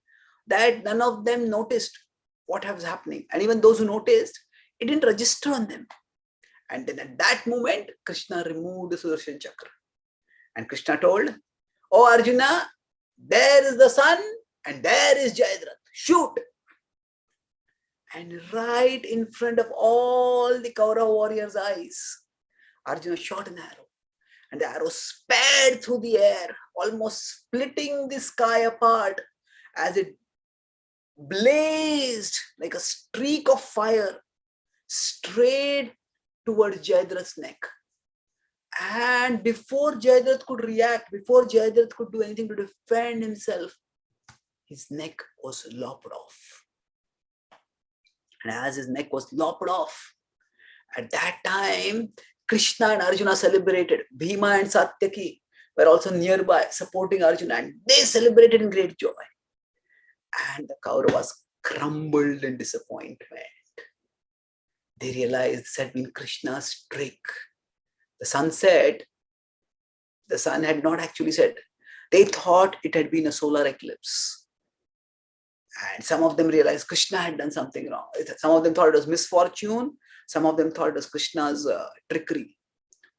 that none of them noticed what was happening. And even those who noticed, it didn't register on them. And then at that moment, Krishna removed the Sudarsan Chakra. And Krishna told, oh Arjuna, there is the sun and there is Jayadratha. Shoot! And right in front of all the Kaurava warriors' eyes, Arjuna shot an arrow. And the arrow sped through the air, almost splitting the sky apart as it blazed like a streak of fire straight towards Jayadratha's neck. And before Jayadratha could react, before Jayadratha could do anything to defend himself, his neck was lopped off. And as his neck was lopped off, at that time, Krishna and Arjuna celebrated. Bhima and Satyaki were also nearby supporting Arjuna, and they celebrated in great joy. And the Kauravas crumbled in disappointment. They realized this had been Krishna's trick. The sun said, the sun had not actually set. They thought it had been a solar eclipse. And some of them realized Krishna had done something wrong. Some of them thought it was misfortune. Some of them thought it was Krishna's trickery.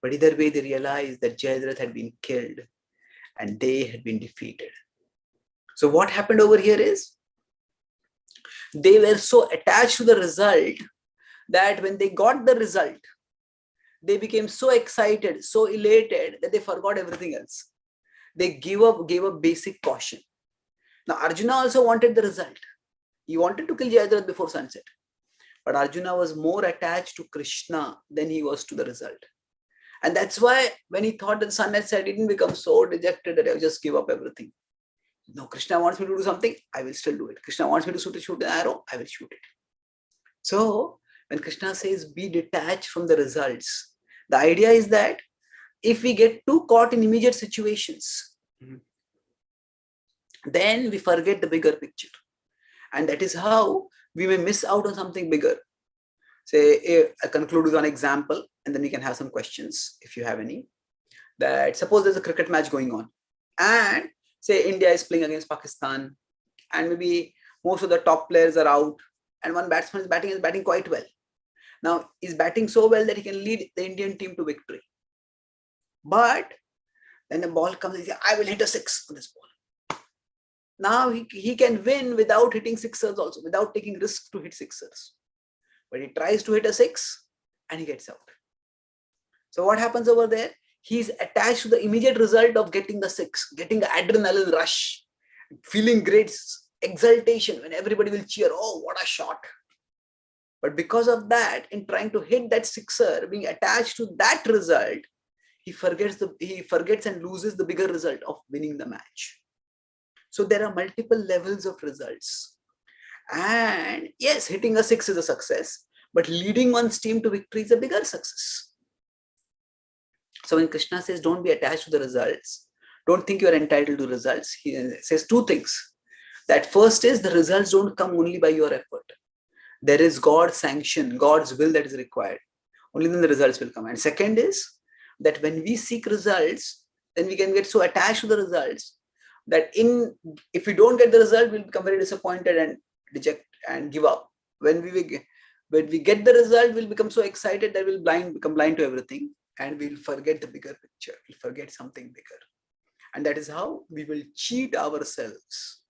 But either way, they realized that Jayadratha had been killed and they had been defeated. So what happened over here is, they were so attached to the result that when they got the result, they became so excited, so elated that they forgot everything else. They gave up basic caution. Now Arjuna also wanted the result. He wanted to kill Jayadratha before sunset. But Arjuna was more attached to Krishna than he was to the result. And that's why when he thought that the sun had set, he didn't become so dejected that I will just give up everything. No, Krishna wants me to do something, I will still do it. Krishna wants me to shoot an arrow, I will shoot it. So when Krishna says be detached from the results, the idea is that if we get too caught in immediate situations, then we forget the bigger picture. And that is how we may miss out on something bigger. Say, I conclude with one example, and then we can have some questions if you have any. That suppose there's a cricket match going on, and say India is playing against Pakistan, and maybe most of the top players are out, and one batsman is batting quite well. Now, he's batting so well that he can lead the Indian team to victory. But then the ball comes and he says, I will hit a six on this ball. Now he can win without hitting sixers also, without taking risks to hit sixers. But he tries to hit a six and he gets out. So what happens over there? He's attached to the immediate result of getting the six, getting the adrenaline rush, feeling great exultation when everybody will cheer, oh, what a shot. But because of that, in trying to hit that sixer, being attached to that result, he forgets and loses the bigger result of winning the match. So there are multiple levels of results. And yes, hitting a six is a success, but leading one's team to victory is a bigger success. So when Krishna says, don't be attached to the results, don't think you are entitled to results, he says two things. That first is the results don't come only by your effort. There is God's sanction, God's will that is required. Only then the results will come. And second is that when we seek results, then we can get so attached to the results that if we don't get the result, we'll become very disappointed and deject and give up. When we get the result, we'll become so excited that we'll become blind to everything, and we'll forget the bigger picture. We'll forget something bigger. And that is how we will cheat ourselves.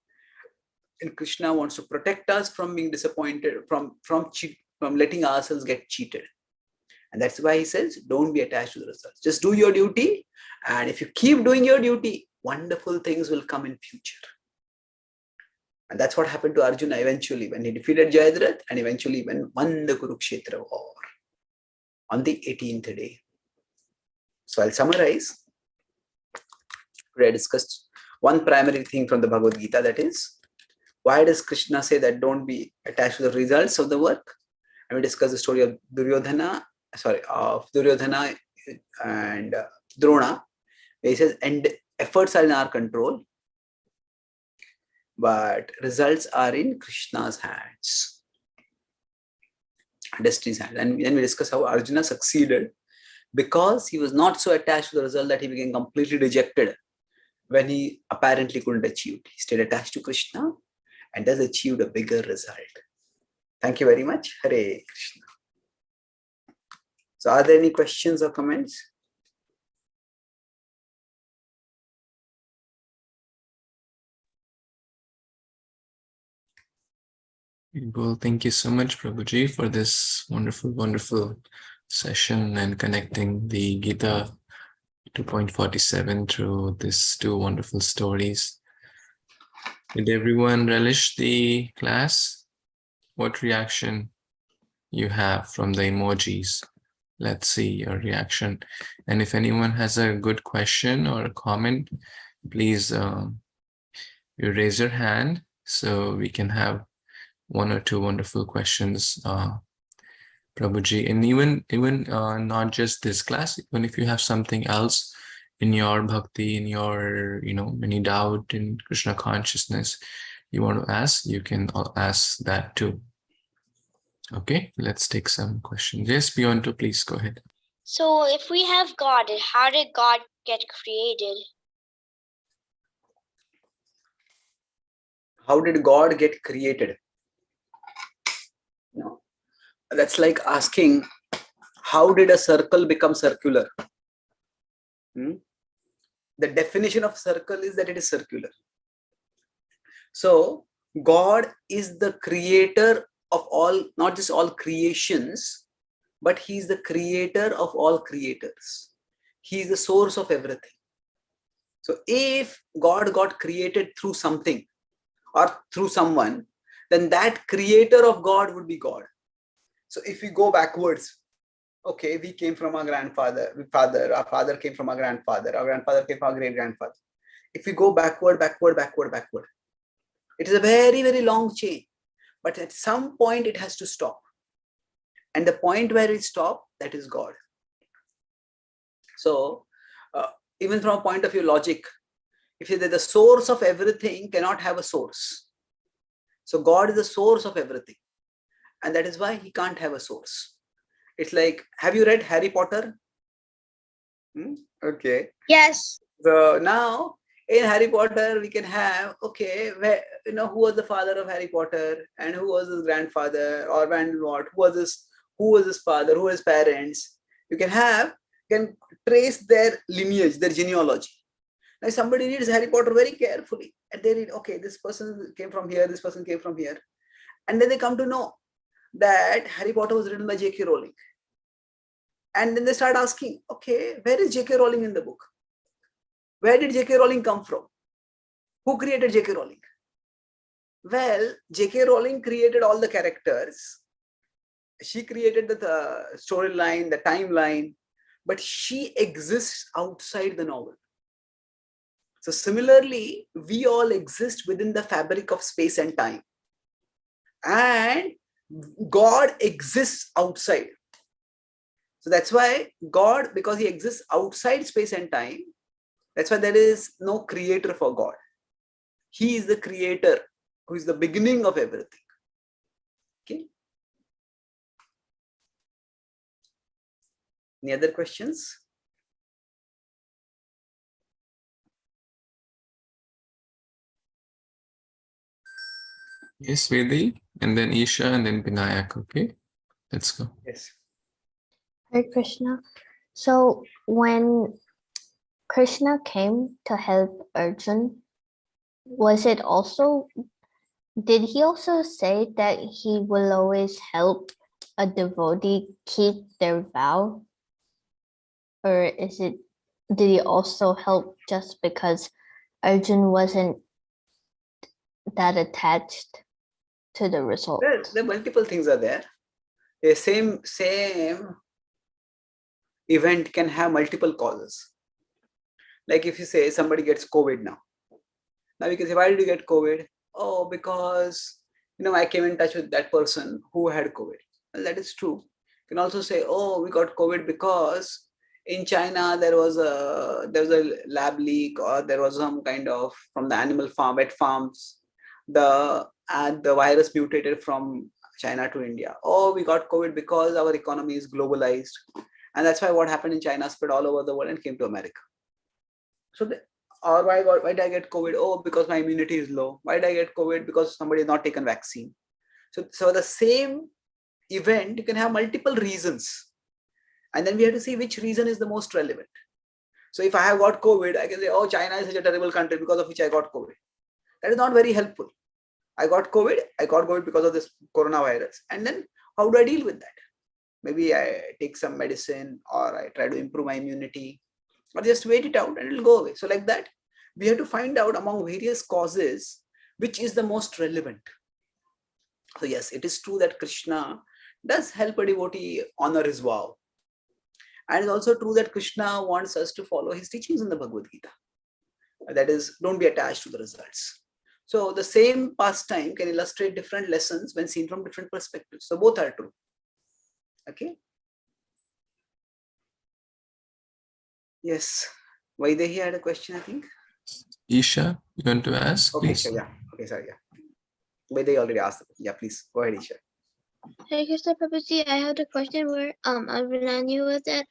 And Krishna wants to protect us from being disappointed, from letting ourselves get cheated. And that's why he says, don't be attached to the results. Just do your duty. And if you keep doing your duty, wonderful things will come in future. And that's what happened to Arjuna eventually when he defeated Jayadratha and eventually won the Kurukshetra war on the 18th day. So I'll summarize. Today I discussed one primary thing from the Bhagavad-Gita, that is, why does Krishna say that don't be attached to the results of the work? And we discussed the story of Duryodhana and Drona. He says, and efforts are in our control, but results are in Krishna's hands, destiny's hands. And then we discuss how Arjuna succeeded because he was not so attached to the result that he became completely dejected when he apparently couldn't achieve. He stayed attached to Krishna and thus achieved a bigger result. Thank you very much. Hare Kṛṣṇa. So are there any questions or comments? Well, thank you so much, Prabhuji, for this wonderful, wonderful session and connecting the Gita 2.47 through these two wonderful stories. Did everyone relish the class? What reaction you have from the emojis? Let's see your reaction. And if anyone has a good question or a comment, please you raise your hand so we can have one or two wonderful questions, Prabhuji. And even not just this class, even if you have something else in your bhakti, in your, any doubt in Krishna consciousness you want to ask, you can ask that too. Okay, let's take some questions. Yes, Beyonto, please go ahead. So if we have God, how did God get created? How did God get created? No. That's like asking, how did a circle become circular? The definition of circle is that it is circular. So God is the creator of all, not just all creations, but he is the creator of all creators. He is the source of everything. So if God got created through something or through someone, then that creator of God would be God. So if we go backwards, okay, we came from our grandfather, our father came from our grandfather came from our great-grandfather. If we go backward, it is a very, very long chain. But at some point it has to stop. And the point where it stops, that is God. So even from a point of view logic, if you say that the source of everything cannot have a source. So God is the source of everything. And that is why he can't have a source. It's like, have you read Harry Potter? Okay. Yes. So now in Harry Potter, we can have, okay, where, who was the father of Harry Potter and who was his grandfather, or when what, who was his father, who were his parents. You can trace their lineage, their genealogy. Now somebody reads Harry Potter very carefully and they read, okay, this person came from here, this person came from here. And then they come to know that Harry Potter was written by J.K. Rowling. And then they start asking, okay, where is J.K. Rowling in the book? Where did J.K. Rowling come from? Who created J.K. Rowling? Well, J.K. Rowling created all the characters. She created the storyline, the timeline, but she exists outside the novel. So similarly, we all exist within the fabric of space and time. And God exists outside. So that's why God, because he exists outside space and time, that's why there is no creator for God. He is the creator who is the beginning of everything. Okay. Any other questions? Yes, Vedi, and then Isha, and then Vinayak. Okay, let's go. Yes. Hare Krishna. So when Krishna came to help Arjuna, did he also say that he will always help a devotee keep their vow? Or did he also help just because Arjuna wasn't that attached to the result? There are multiple things are there. A same event can have multiple causes. Like if you say somebody gets COVID now. Now you can say, why did you get COVID? Oh, because I came in touch with that person who had COVID. Well, that is true. You can also say, oh, we got COVID because in China there was a lab leak, or there was some kind of, from the animal farm, wet farms, the virus mutated from China to India. Oh, we got COVID because our economy is globalized, and that's why what happened in China spread all over the world and came to America. So why did I get COVID? Oh, because my immunity is low. Why did I get COVID? Because somebody has not taken vaccine. So the same event, you can have multiple reasons. And then we have to see which reason is the most relevant. So if I have got COVID, I can say, oh, China is such a terrible country because of which I got COVID. That is not very helpful. I got COVID because of this coronavirus. And then how do I deal with that? Maybe I take some medicine, or I try to improve my immunity, or just wait it out and it will go away. So like that, we have to find out among various causes which is the most relevant. So yes, it is true that Krishna does help a devotee honor his vow. And it's also true that Krishna wants us to follow his teachings in the Bhagavad-Gita. That is, don't be attached to the results. So the same pastime can illustrate different lessons when seen from different perspectives. So both are true. Okay. Yes. Vaidehi had a question, I think. Isha, you want to ask, Okay, please? sure, yeah. Okay, sorry, yeah. Vaidehi already asked. Yeah, please go ahead, Isha. Hare Krishna Prabhuji, I had a question where Avinani was at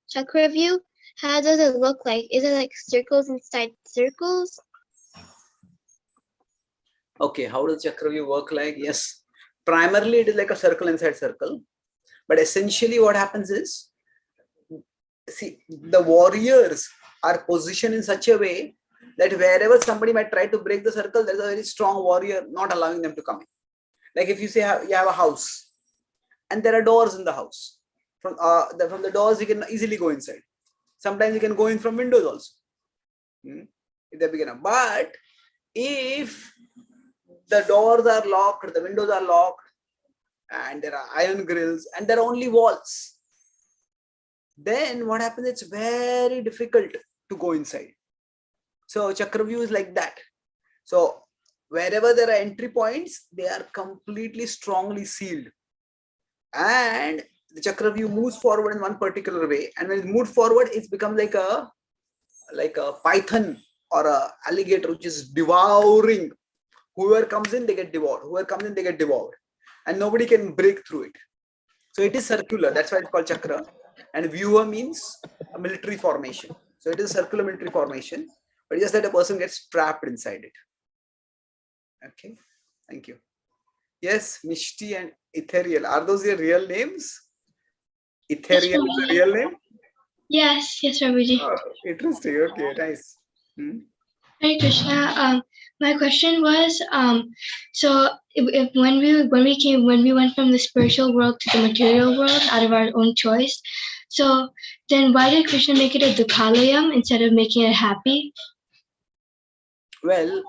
chakra view. How does it look like? Is it like circles inside circles? Okay, how does chakra view work like? Yes, primarily it is like a circle inside circle. But essentially what happens is, see, the warriors are positioned in such a way that wherever somebody might try to break the circle, there is a very strong warrior not allowing them to come in. Like if you say you have a house and there are doors in the house. From the doors you can easily go inside. Sometimes you can go in from windows also. If they begin. But if the doors are locked, the windows are locked, and there are iron grills, and there are only walls, then what happens? It's very difficult to go inside. So chakra view is like that. So wherever there are entry points, they are completely strongly sealed. And the chakra view moves forward in one particular way. And when it moves forward, it's become like a python or a alligator, which is devouring. Whoever comes in, they get devoured. Whoever comes in, they get devoured. And nobody can break through it. So it is circular. That's why it's called chakra. And vyuha means a military formation. So it is a circular military formation. But just that a person gets trapped inside it. Okay. Thank you. Yes, Mishti and Ethereal. Are those your real names? Ethereal is a real name? Yes, Prabhuji. Oh, interesting. Okay, nice. Hare Krishna. My question was, so if when we went from the spiritual world to the material world out of our own choice, so then why did Krishna make it a dukhalayam instead of making it happy? Well,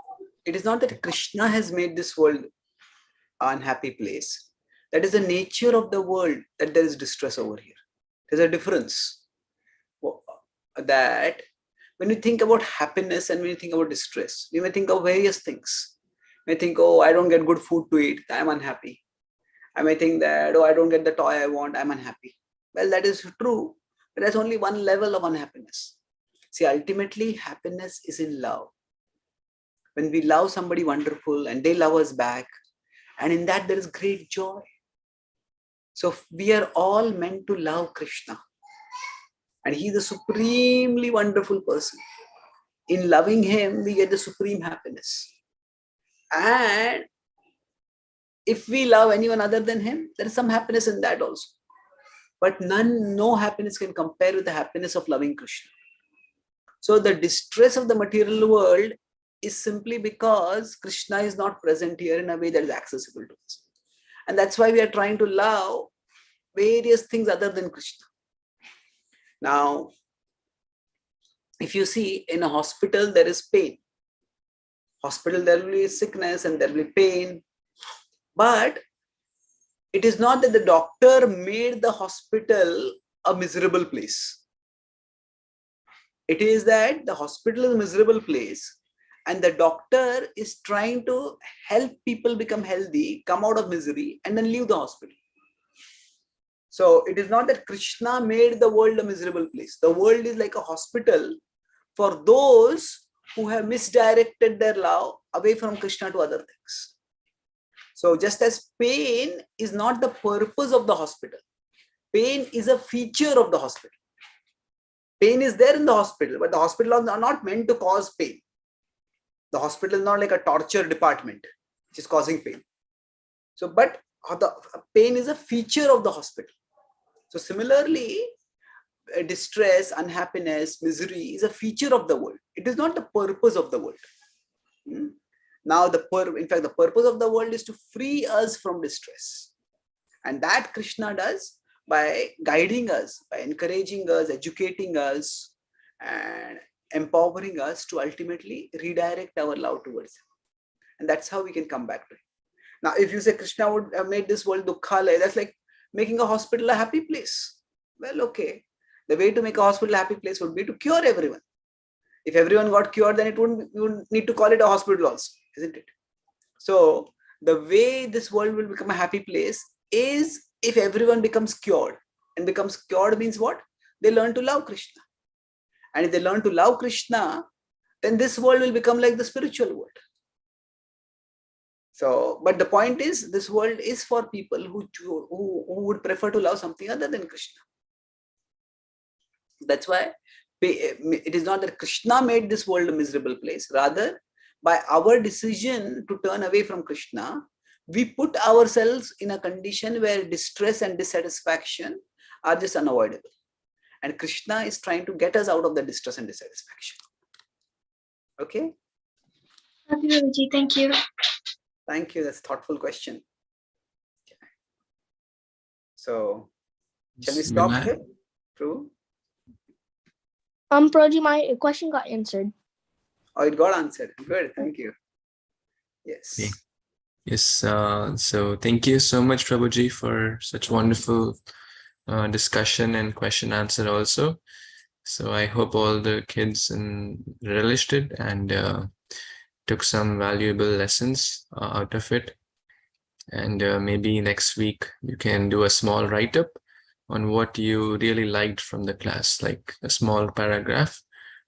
it is not that Krishna has made this world an unhappy place. That is the nature of the world, that there is distress over here. There's a difference. That when you think about happiness and when you think about distress, you may think of various things. You may think, oh, I don't get good food to eat, I'm unhappy. I may think that, oh, I don't get the toy I want, I'm unhappy. Well, that is true, but that's only one level of unhappiness. See, ultimately, happiness is in love. When we love somebody wonderful and they love us back, and in that there is great joy. So we are all meant to love Krishna. And he is a supremely wonderful person. In loving him, we get the supreme happiness. And if we love anyone other than him, there is some happiness in that also. But no happiness can compare with the happiness of loving Krishna. So the distress of the material world is simply because Krishna is not present here in a way that is accessible to us. And that's why we are trying to love various things other than Krishna. Now, if you see in a hospital, there is pain. Hospital, there will be sickness and there will be pain. But it is not that the doctor made the hospital a miserable place. It is that the hospital is a miserable place and the doctor is trying to help people become healthy, come out of misery, and then leave the hospital. So it is not that Krishna made the world a miserable place. The world is like a hospital for those who have misdirected their love away from Krishna to other things. So just as pain is not the purpose of the hospital, pain is a feature of the hospital. Pain is there in the hospital, but the hospital are not meant to cause pain. The hospital is not like a torture department which is causing pain. So, but the pain is a feature of the hospital. So similarly, distress, unhappiness, misery is a feature of the world. It is not the purpose of the world. Now, in fact, the purpose of the world is to free us from distress. And that Krishna does by guiding us, by encouraging us, educating us, and empowering us to ultimately redirect our love towards him. And that's how we can come back to him. Now, if you say Krishna would have made this world dukkhalaya, that's like making a hospital a happy place. Well, okay. The way to make a hospital a happy place would be to cure everyone. If everyone got cured, then you wouldn't need to call it a hospital also, isn't it? So the way this world will become a happy place is if everyone becomes cured. And becomes cured means what? They learn to love Krishna. And if they learn to love Krishna, then this world will become like the spiritual world. So, but the point is, this world is for people who would prefer to love something other than Krishna. That's why it is not that Krishna made this world a miserable place. Rather, by our decision to turn away from Krishna, we put ourselves in a condition where distress and dissatisfaction are just unavoidable. And Krishna is trying to get us out of the distress and dissatisfaction. Okay? Happy Prabhuji, thank you. Thank you. That's a thoughtful question. Okay. So, shall we stop here? True? Prabhuji, my question got answered. Oh, it got answered. Good. Thank you. Yes. Okay. Yes. So thank you so much, Prabhuji, for such wonderful discussion and question answer also. So I hope all the kids relished it and took some valuable lessons out of it. And maybe next week you can do a small write-up on what you really liked from the class, like a small paragraph.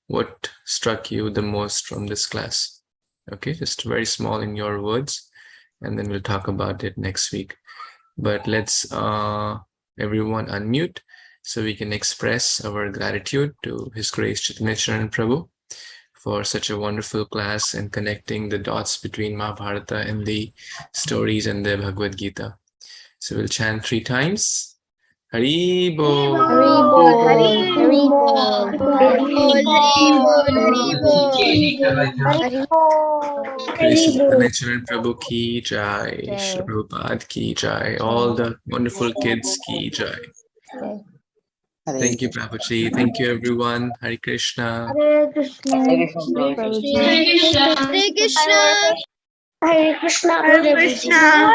What struck you the most from this class? Okay, just very small in your words, and then we'll talk about it next week. But let's everyone unmute so we can express our gratitude to His Grace Chaitanya Prabhu for such a wonderful class and connecting the dots between Mahabharata and the stories and the Bhagavad-Gita. So we'll chant 3 times. Hari Bol. Hari Bol. Hari Bol. Hari Bol, Hari Bol. Chaitanya Prabhu ki jai, Shri Prabhupada ki jai, all the wonderful kids ki jai. Thank you, Prabhuji. Thank you, everyone. Hare Kṛṣṇa. Hare Krishna. Hare Krishna. Hare Krishna. Hare Krishna.